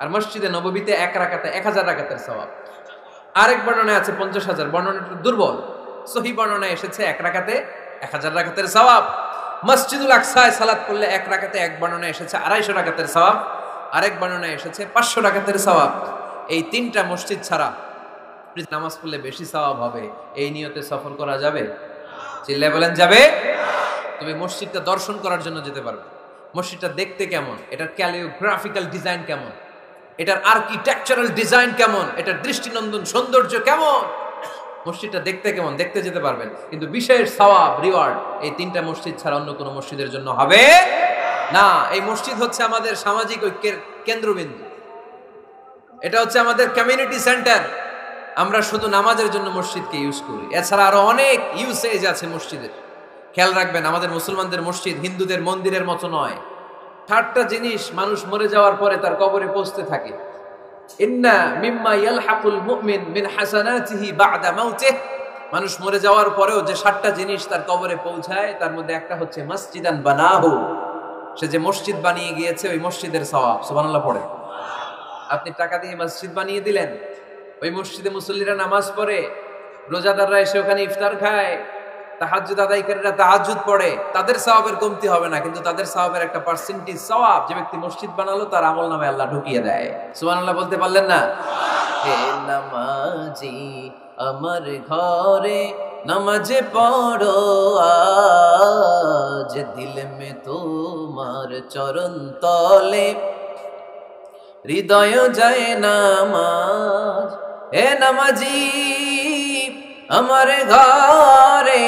আর মসজিদে নববীতে 1 রাকাতে 1000 রাকাতের সওয়াব। আরেক বর্ণনায় আছে 50,000। বর্ণনাটা দুর্বল। সহিহ বর্ণনায় এসেছে 1 রাকাতে 1000 রাকাতের সওয়াব। মসজিদুল আকসায় সালাত করলে 1 রাকাতে, এক বর্ণনায় এসেছে 250 রাকাতের সওয়াব, আরেক বর্ণনায় এসেছে 500 রাকাতের সওয়াব। এই 3টা মসজিদ ছাড়া নামাজ পড়লে বেশি সওয়াব হবে, এই নিয়তে সফর করা যাবে? চিল্লায় বলেন যাবে। তবে মসজিদটা দর্শন করার জন্য যেতে পারবে। মসজিদটা দেখতে কেমন, এটার ক্যালিওগ্রাফিক্যাল ডিজাইন কেমন, এটার আর্কিটেকচারাল ডিজাইন কেমন, এটার দৃষ্টিনন্দন সৌন্দর্য কেমন, মসজিদটা দেখতে কেমন, দেখতে যেতে পারবেন। কিন্তু বিশেষ সওয়াব রিওয়ার্ড এই 3টা মসজিদ ছাড়া অন্য কোনো মসজিদের জন্য হবে না। এই মসজিদ হচ্ছে আমাদের সামাজিক ঐক্যের কেন্দ্রবিন্দু, এটা হচ্ছে আমাদের কমিউনিটি সেন্টার। আমরা শুধু নামাজের জন্য মসজিদকে ইউজ করি, এছাড়া আরো অনেক ইউসেজ আছে মসজিদের। খেয়াল রাখবেন, আমাদের মুসলমানদের মসজিদ হিন্দুদের মন্দিরের মতো নয়। 8টা জিনিস মানুষ মরে যাওয়ার পরে তার কবরে পৌঁছতে থাকে। ইন্না মিম্মা ইয়ালহাকুল মুমিন মিন হাসানাতিহি বা'দা মাউতিহি, মানুষ মরে যাওয়ার পরেও যে 7টা জিনিস তার কবরে পৌঁছায়, তার মধ্যে একটা হচ্ছে মসজিদান বানাহু, সে যে মসজিদ বানিয়ে গিয়েছে ওই মসজিদের সওয়াব। সুবহানাল্লাহ পড়ে। আপনি টাকা দিয়ে মসজিদ বানিয়ে দিলেন, ওই মসজিদে মুসল্লিরা নামাজ পড়ে, রোজাদাররা এসে ওখানে ইফতার খায়, তাহাজ্জুদ আদায়কারীরা তাহাজ্জুদ পড়ে, তাদের সওয়াবের কমতি হবে না, কিন্তু তাদের সওয়াবের একটা পার্সেন্টেজ সওয়াব যে ব্যক্তি মসজিদ বানালো তার আমলনামায় আল্লাহ ঢুকিয়ে দেয়। সুবহানাল্লাহ বলতে পারলেন না? হে নামাজি আমার ঘরে নামাজে পড়ো আজ, দিল মে তোমার চরণ তলে হৃদয় যায় নামাজ। হে নামাজি আমার ঘরে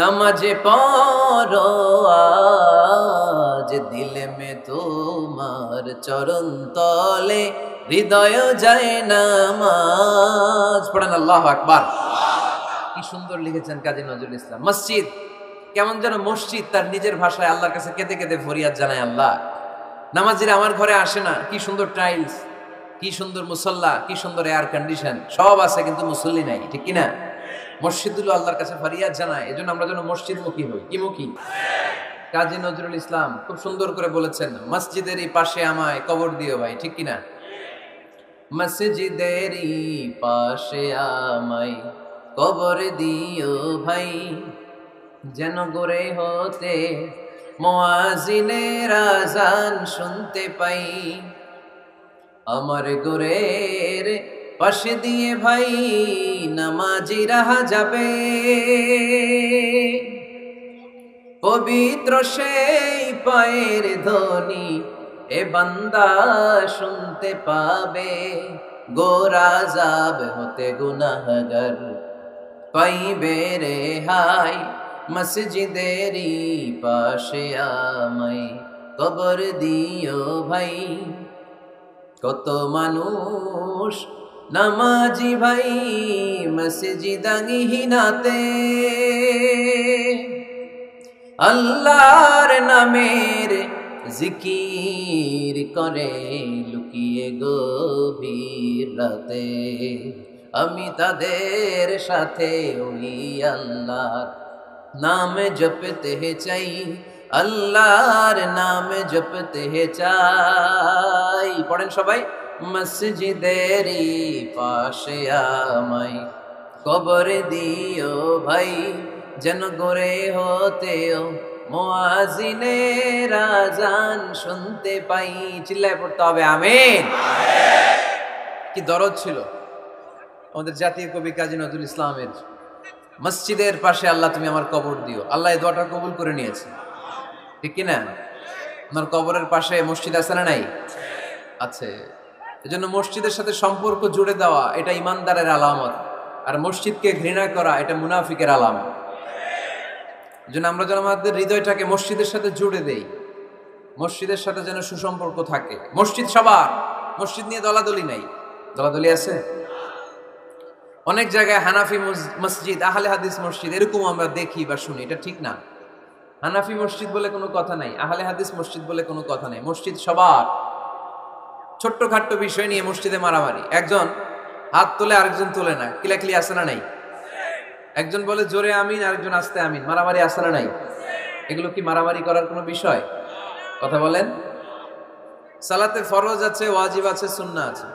নামাজে পড়ো আজ, দিল মে তোমার চরণ তলে হৃদয় যায় নামাজ। পড়েন আল্লাহু আকবার। কি সুন্দর লিখেছেন কাজী নজরুল ইসলাম। মসজিদ কেমন যেন মসজিদ তার নিজের ভাষায় আল্লাহর কাছে কেঁদে কেঁদে ফরিয়াদ জানায়, আল্লাহ নামাজিরা আমার ঘরে আসে না, কি সুন্দর টাইলস, কি সুন্দর মুসল্লা, কি সুন্দর এয়ার কন্ডিশন, সব আছে কিন্তু মুসল্লি নাই, ঠিক কিনা? মসজিদগুলো আল্লাহর কাছে ফরিয়াদ জানায়। এজন্য আমরা যেন মসজিদ মুখী হই। কি মুখী? কাজী নজরুল ইসলাম খুব সুন্দর করে বলেছেন, মসজিদেরই পাশে আমায় কবর দিও ভাই, ঠিক কিনা? মসজিদেরই পাশে আমায় কবর দিও ভাই, যেন গড়ে হতে মুয়াজ্জিনের আযান শুনতে পাই। আমার গোরের পাশে দিয়ে ভাই নামাজিরা যাবে, পবিত্র সেই পায়ের ধ্বনি এ বান্দা শুনতে পাবে। গোরা যাব হতে গুনাহগার পাইবে রেহাই, মসজিদেরই পাশে আমায় কবর দিও ভাই। কত মানুষ নামাজি ভাই মসজিদাঙ্গিহীনাতে, আল্লাহর নামের জিকির করে লুকিয়ে গভীর রাতে। আমি তাদের সাথে ওই আল্লাহর নাম জপতে চাই, আল্লাহর নাম জপতে চাই। পড়েন সবাই, মসজিদেরই পাশে আমায় কবর দিও ভাই, যেন গড়ে হতেও মুয়াজ্জিনের আযান শুনতে পাই। চিল্লায় পড়তে হবে আমিন। কি দরদ ছিল আমাদের জাতীয় কবি কাজী নজরুল ইসলামের, মসজিদের পাশে আল্লাহ তুমি আমার কবর দিও। আল্লাহ এই দোয়াটা কবুল করে নিয়েছে, ঠিক কিনা? আমার কবরের পাশে মসজিদ আছে না নাই? আছে। এজন্য মসজিদের সাথে সম্পর্ক জুড়ে দেওয়া এটা ইমানদারের আলামত, আর মসজিদকে ঘৃণা করা এটা মুনাফিকের আলামত। এজন্য আমরা যেন আমাদের হৃদয়টাকে মসজিদের সাথে জুড়ে দেই, মসজিদের সাথে যেন সুসম্পর্ক থাকে। মসজিদ সবার, মসজিদ নিয়ে দলাদলি নাই। দলাদলি আছে অনেক জায়গায়, হানাফি মসজিদ, আহলে হাদিস মসজিদ এরকম আমরা দেখি বা শুনি, এটা ঠিক না। হানাফি মসজিদ বলে কোনো কথা নাই, আহলে হাদিস মসজিদ বলে কোনো কথা নাই। মসজিদ সবার। ছোট্টখাট্ট বিষয় নিয়ে মসজিদে মারামারি, একজন হাত তোলে আরেকজন তোলে না, কিলাকিলি আছে না নাই? একজন বলে জোরে আমিন, আরেকজন আস্তে আমিন, মারামারি আছে না নাই? এগুলো কি মারামারি করার কোনো বিষয়? কথা বলেন। সালাতে ফরজ আছে, ওয়াজিব আছে, সুন্নাহ আছে,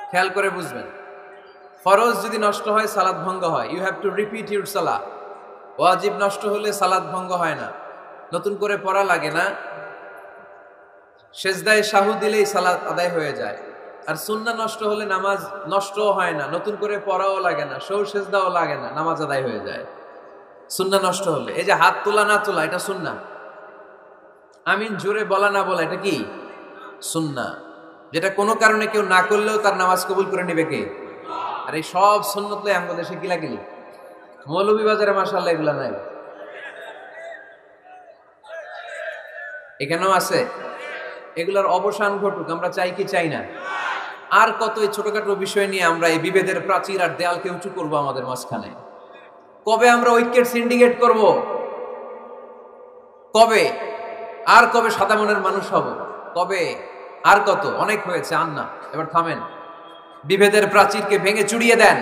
খেয়াল করে বুঝবেন। ফরজ যদি নষ্ট হয় সালাত ভঙ্গ হয়, you have to repeat your সালাত। ওয়াজিব নষ্ট হলে সালাত ভঙ্গ হয় না, নতুন করে পড়া লাগে না, সেজদায় সাহু দিলেই সালাত আদায় হয়ে যায়। আর সুন্নাহ নষ্ট হলে নামাজ নষ্টও হয় না, নতুন করে পড়াও লাগে না, সৌ সেজদাও লাগে না, নামাজ আদায় হয়ে যায় সুন্নাহ নষ্ট হলে। এই যে হাত তোলা না তোলা এটা সুন্নাহ, আমিন জোরে বলা না বলা এটা কি সুন্নাহ, যেটা কোনো কারণে কেউ না করলেও তার নামাজ কবুল করে নেবে কে? আর এই সব সুন্নত লই আমাদের দেশে কিলাকিলি। মৌলভীবাজারে মাশাআল্লাহ এগুলা নাই, এখানেও আছে। এগুলার অবসান ঘটুক, আমরা চাই কি চাই না? আর কত এই ছোটখাটো বিষয় নিয়ে আমরা এই বিভেদের প্রাচীর আর দেয়ালকে উঁচু করবো আমাদের মাঝখানে? কবে আমরা ঐক্যের সিন্ডিকেট করব? কবে? আর কবে সাদা মনের মানুষ হব? কবে? আর কত? অনেক হয়েছে, আর না, এবার থামেন। বিভেদের প্রাচীরকে ভেঙে চুড়িয়ে দেন,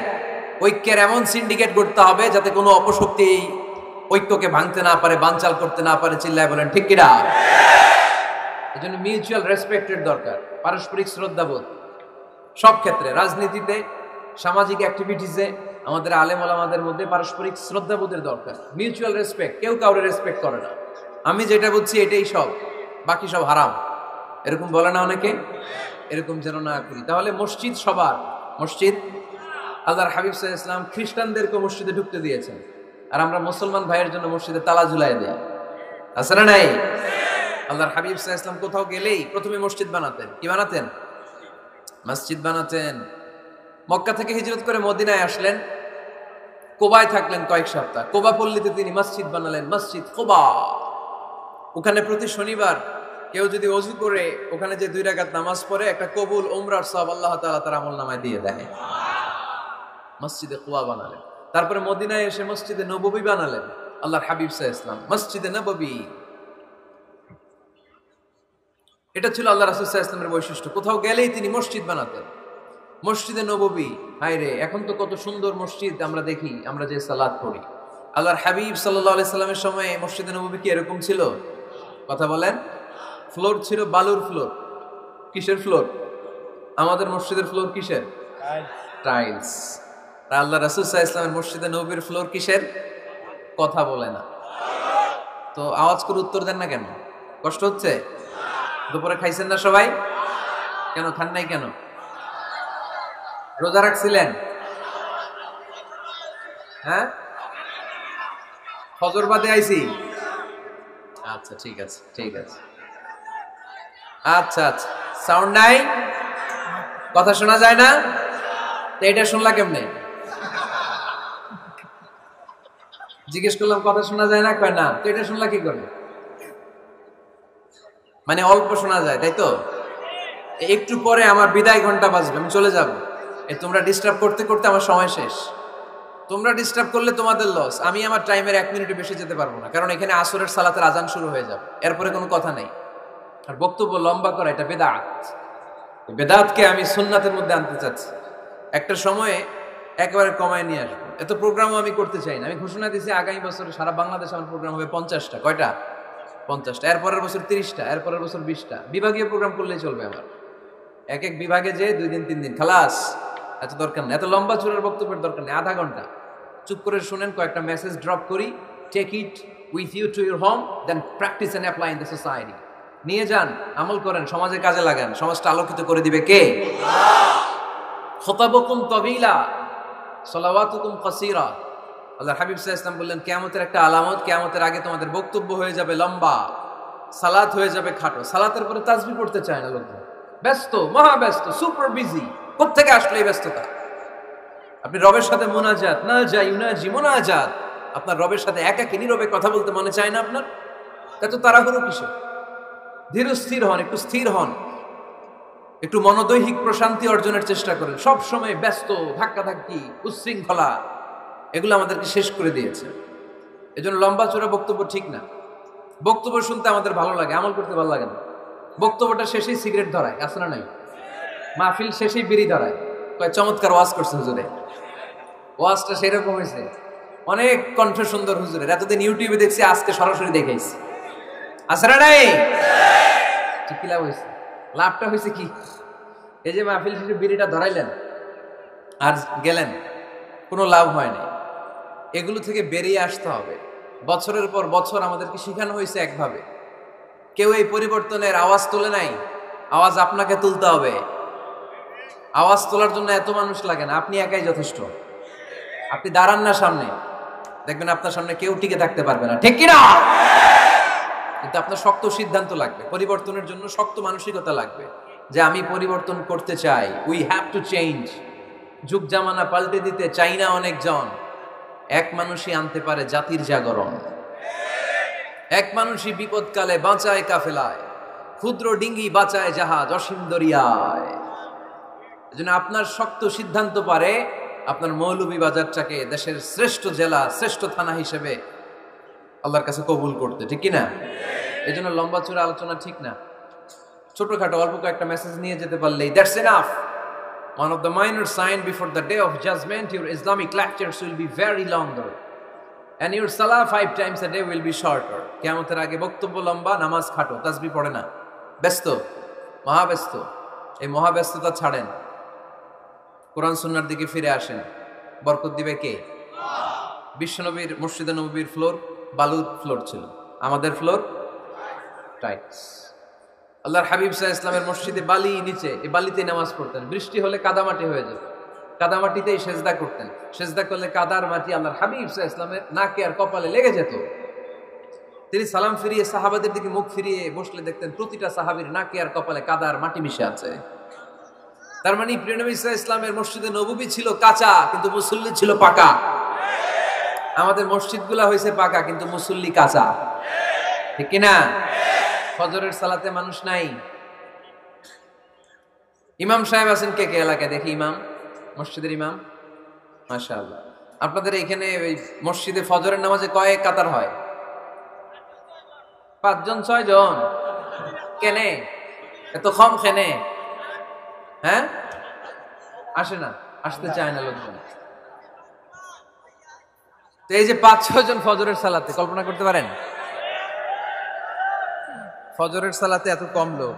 ঐক্যের এমন সিন্ডিকেট করতে হবে যাতে কোনো অপশক্তি ঐক্যকে ভাঙতে না পারে, বানচাল করতে না পারে। চিল্লায় বলেন ঠিক কিনা? এজন্য মিউচুয়াল রেসপেক্টের দরকার, পারস্পরিক শ্রদ্ধাবোধ সব ক্ষেত্রে, রাজনীতিতে, সামাজিক অ্যাক্টিভিটিসে আমাদের আলেম ওলামাদের মধ্যে পারস্পরিক শ্রদ্ধাবোধের দরকার, মিউচুয়াল রেসপেক্ট। কেউ কাউরে রেসপেক্ট করে না, আমি যেটা বলছি এটাই সব, বাকি সব হারাম, এরকম বলে না অনেকে? এরকম যেন না করি। তাহলে মসজিদ সবার, মসজিদ আল্লাহর হাবিব সাল্লাল্লাহু আলাইহি ওয়াসাল্লাম খ্রিস্টানদেরকে মসজিদে ঢুকতে দিয়েছেন, আর আমরা মুসলমান ভাইয়ের জন্য মসজিদে তালা ঝুলাই দেই, আছে না নাই? আল্লাহর হাবিব সাল্লাল্লাহু আলাইহি ওয়াসাল্লাম কোথাও গেলেই প্রথমে মসজিদ বানাতেন। কি বানাতেন? মসজিদ বানাতেন। মক্কা থেকে হিজরত করে মদিনায় আসলেন, কোবায় থাকলেন কয়েক সপ্তাহ। কোবা পল্লীতে তিনি মসজিদ বানালেন, মসজিদ কোবা। ওখানে প্রতি শনিবার কেউ যদি ওযু করে ওখানে যে 2 রাকাত নামাজ পড়ে, একটা কবুল উমরার সওয়াব আল্লাহ তাআলা তার আমলনামায় দিয়ে দেয়। মসজিদে কোবা বানালেন। তারপরে মদিনায় এসে মসজিদে নববী বানালেন আল্লাহর হাবিব সাল্লাল্লাহু আলাইহি ওয়াসাল্লাম, মসজিদে নববী। এটা ছিল আল্লাহ রাসূল সাল্লাল্লাহু আলাইহি ওয়াসাল্লামের বৈশিষ্ট্য। কোথাও গেলেই তিনি মসজিদ বানাতেন, মসজিদে নববী। হায় রে, এখন তো কত সুন্দর মসজিদ আমরা দেখি, আমরা যে সালাত পড়ি। আল্লাহর হাবিব সাল্লাল্লাহু আলাইহি সাল্লামের সময় মসজিদে নববী কি এরকম ছিল? কথা বলেন। ফ্লোর ছিল বালুর ফ্লোর। কিসের ফ্লোর? আমাদের মসজিদের ফ্লোর কিসের? টাইলস। আর আল্লাহ রাসূল সাল্লাল্লাহু আলাইহি ওয়াসাল্লামের মসজিদে নববীর ফ্লোর কিসের? কথা বলে না। তো আওয়াজ করে উত্তর দেন না কেন? কষ্ট হচ্ছে? দুপুরে খাইছেন না সবাই? কেন খান নাই কেন? রোজা রাখছিলেন? হ্যাঁ, ফজর বাদে আইছি। আচ্ছা ঠিক আছে, ঠিক আছে। আচ্ছা আচ্ছা, সাউন্ড নাই, কথা শোনা যায় না। তো এটা শুনলা কেমনে? জিজ্ঞেস করলাম কথা শোনা যায় না, কয় না। তো এটা শুনলা কি করে? মানে অল্প শোনা যায়, তাই তো? একটু পরে আমার বিদায় ঘন্টা বাজবে, আমি চলে যাব। তোমরা ডিস্টার্ব করতে করতে আমার সময় শেষ। তোমরা ডিস্টার্ব করলে তোমাদের লস। আমি আমার টাইমের 1 মিনিট বেশি যেতে পারবো না, কারণ এখানে আসরের সালাতের আজান শুরু হয়ে যাবে, এরপরে কোনো কথা নেই। আর বক্তব্য লম্বা করা এটা বেদাত। বেদাতকে আমি সুন্নাতের মধ্যে আনতে চাচ্ছি। একটা সময়ে একেবারে কমায় নিয়ে আসবো। এত প্রোগ্রামও আমি করতে চাই না। আমি ঘোষণা দিয়েছি আগামী বছর সারা বাংলাদেশে আমার প্রোগ্রাম হবে 50টা। কয়টা? 50টা। এরপরের বছর 30টা, এরপরের বছর 20টা। বিভাগীয় প্রোগ্রাম করলেই চলবে আমার। এক এক বিভাগে যে 2 দিন 3 দিন খালাস। এত দরকার নেই, এত লম্বা চূড়ার বক্তব্যের দরকার নেই। আধা ঘন্টা চুপ করে শুনেন, কয়েকটা মেসেজ ড্রপ করি, take it with you to your home, then practice and apply in the society. নিয়ে যান, আমল করেন, সমাজে কাজে লাগান। সমাজটা আলোকিত করে দিবে কে? খুতাবুকুম তাবিলা সালাওয়াতুকুম কাসীরা। আল্লাহর হাবিব সাল্লাল্লাহু আলাইহি ওয়াসাল্লাম বললেন, কিয়ামতের একটা আলামত, কিয়ামতের আগে তোমাদের বক্তব্য হয়ে যাবে লম্বা, সালাত হয়ে যাবে খাটো। সালাতের পরে তাসবিহ পড়তে চায় না লোকজন, ব্যস্ত, মহা ব্যস্ত, সুপার বিজি। কোত্থেকে আসলে এই ব্যস্ততা? আপনি রবের সাথে মুনাজাত, না যাই উনাজি মুনাজাত, আপনার রবের সাথে একাকী নীরবে কথা বলতে মনে চায় না আপনার? এত তাড়াহুড়ো কিসে? ধীর স্থির হন, একটু স্থির হন, একটু মনোদৈহিক প্রশান্তি অর্জনের চেষ্টা করেন। সব সময় ব্যস্ত, ধাক্কাধাক্কি, উচ্ছৃঙ্খলা, এগুলো আমাদেরকে শেষ করে দিয়েছে। এজন্য লম্বা চূড়া বক্তব্য ঠিক না। বক্তব্য শুনতে আমাদের ভালো লাগে, আমল করতে ভালো লাগে না। বক্তব্যটা শেষেই সিগারেট ধরায়, আছে না নাই? মাহফিল শেষেই বিড়ি ধরায়, কয় চমৎকার ওয়াজ করছে হুজুরে। ওয়াজটা সেরকম হয়েছে, অনেক কণ্ঠ সুন্দর হুজুরের। এতদিন ইউটিউবে দেখছি, আজকে সরাসরি দেখাইছি। আছে না নাই? ঠিক কি লাভ হয়েছে? লাভটা হয়েছে কি? এই যে মাহফিল শেষে বিড়িটা ধরাইলেন আর গেলেন, কোনো লাভ হয় নাই। এগুলো থেকে বেরিয়ে আসতে হবে। বছরের পর বছর আমাদেরকে শেখানো হয়েছে একভাবে। কেউ এই পরিবর্তনের আওয়াজ তোলে নাই। আওয়াজ আপনাকে তুলতে হবে। আওয়াজ তোলার জন্য এত মানুষ লাগে না, আপনি একাই যথেষ্ট। আপনি দাঁড়ান না সামনে, দেখবেন আপনার সামনে কেউ টিকে থাকতে পারবে না, ঠিক কিনা? কিন্তু আপনার শক্ত সিদ্ধান্ত লাগবে, পরিবর্তনের জন্য শক্ত মানসিকতা লাগবে, যে আমি পরিবর্তন করতে চাই। We have to change. যুগ জামানা পাল্টে দিতে চাই না অনেকজন। এক মানুষই আনতে পারে জাতির জাগরণ। এক মানুষই বিপদকালে বাঁচায় কাফেলায়, ক্ষুদ্র ডিঙ্গি বাঁচায় জাহাজ অসীম দরিয়ায়। এজন্য আপনার শক্ত সিদ্ধান্ত পারে আপনার মৌলভীবাজারটাকে দেশের শ্রেষ্ঠ জেলা, শ্রেষ্ঠ থানা হিসেবে আল্লাহর কাছে কবুল করতে, ঠিক কিনা? এই জন্য লম্বা চূড়া আলোচনা ঠিক না। ছোটখাটো অল্প কয়েকটা মেসেজ নিয়ে যেতে পারলেই that's enough. One of the minor sign before the day of judgment, your Islamic lectures will be very longer and your salah 5 times a day will be shorter. কিয়ামতের আগে বক্তব্য লম্বা, নামাজ খাটো, তাসবিহ পড়ে না, ব্যস্ত, মহাব্যস্ত। এই মহাব্যস্ততা ছাড়েন, কোরআন সুন্নাহর দিকে ফিরে আসেন। বরকত দিবে কে? বিশ্বনবীর মসজিদে নববীর ফ্লোর বালুর ফ্লোর ছিল, আমাদের ফ্লোর টাইলস। আল্লাহর হাবিব সাল্লাল্লাহু আলাইহি ওয়াসাল্লামের মসজিদে বালি নিচে, এই বালিতে নামাজ পড়তেন। বৃষ্টি হলে কাদামাটি হয়ে যেত, কাদামাটিতেই সেজদা করতেন। সেজদা করলে কাদার মাটি আল্লাহর হাবিব সাল্লাল্লাহু আলাইহি ওয়াসাল্লামের নাকে আর কপালে লেগে যেত। তিনি সালাম ফিরিয়ে সাহাবাদের দিকে মুখ ফিরিয়ে বসলে দেখতেন প্রতিটা সাহাবীর নাকে আর কপালে কাদার মাটি মিশে আছে। তার মানে প্রিয় নবী সাল্লাল্লাহু আলাইহি ওয়াসাল্লামের মসজিদে নববী ছিল কাঁচা, কিন্তু মুসল্লি ছিল পাকা। আমাদের মসজিদগুলা হয়েছে পাকা, কিন্তু মুসল্লি কাঁচা, ঠিক কিনা? ফজরের সালাতে মানুষ নাই। ইমাম সাহেব আছেন কে কে এলাকায়? দেখি ইমাম, মসজিদের ইমাম, মাশাআল্লাহ। আপনাদের এখানে ওই মসজিদে ফজরের নামাজে কয়েক কাতার হয়? 5 জন 6 জন। কেনে এত কম? কেনে? হ্যাঁ, আসে না, আসতে চায় না লোকজন। তো এই যে 5-6 জন ফজরের সালাতে কল্পনা করতে পারেন, ফজরের সালাতে এত কম লোক।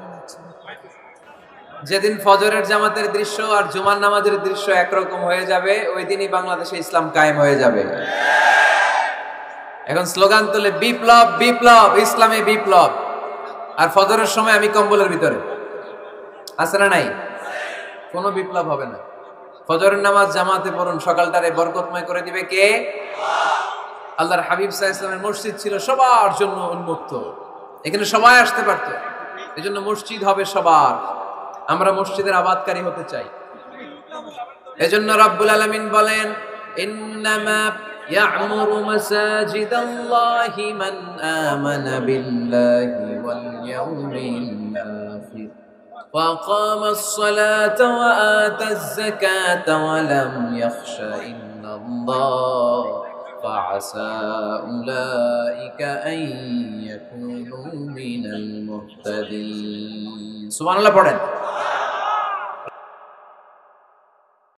যেদিন ফজরের জামাতের দৃশ্য আর জুমার নামাজের দৃশ্য একরকম হয়ে যাবে, ওই দিনই বাংলাদেশে ইসলাম কায়েম হয়ে যাবে। এখন স্লোগান তুলে বিপ্লব বিপ্লব, ইসলামে বিপ্লব। আর ফজরের সময় আমি কম্বলের ভিতরে, আছে না নাই? কোনো বিপ্লব হবে না। ফজরের নামাজ জামাতে পড়ুন, সকালটারে বরকতময় করে দিবে কে? আল্লাহর হাবিব সাল্লাল্লাহু আলাইহি ওয়াসাল্লামের মসজিদ ছিল সবার জন্য উন্মুক্ত, এখানে সবাই আসতে পারতো। এজন্য মসজিদ হবে সবার। আমরা মসজিদের আবাদকারী হতে চাই। এজন্য রাব্বুল আলামিন বলেন, ইন্নামা ইয়া'মুরু মাসাজিদাল্লাহি মান আমানা বিল্লাহি ওয়াল ইয়াউমিল আখির ওয়া আকামাস সালাতা ওয়া আতাজ যাকাতা ওয়া লাম ইয়াখশা ইল্লাল্লাহ ফাআসা উলাইকা আন ইয়াকুনু মিনাল মুহতাদিন। সুবহানাল্লাহ পড়েন।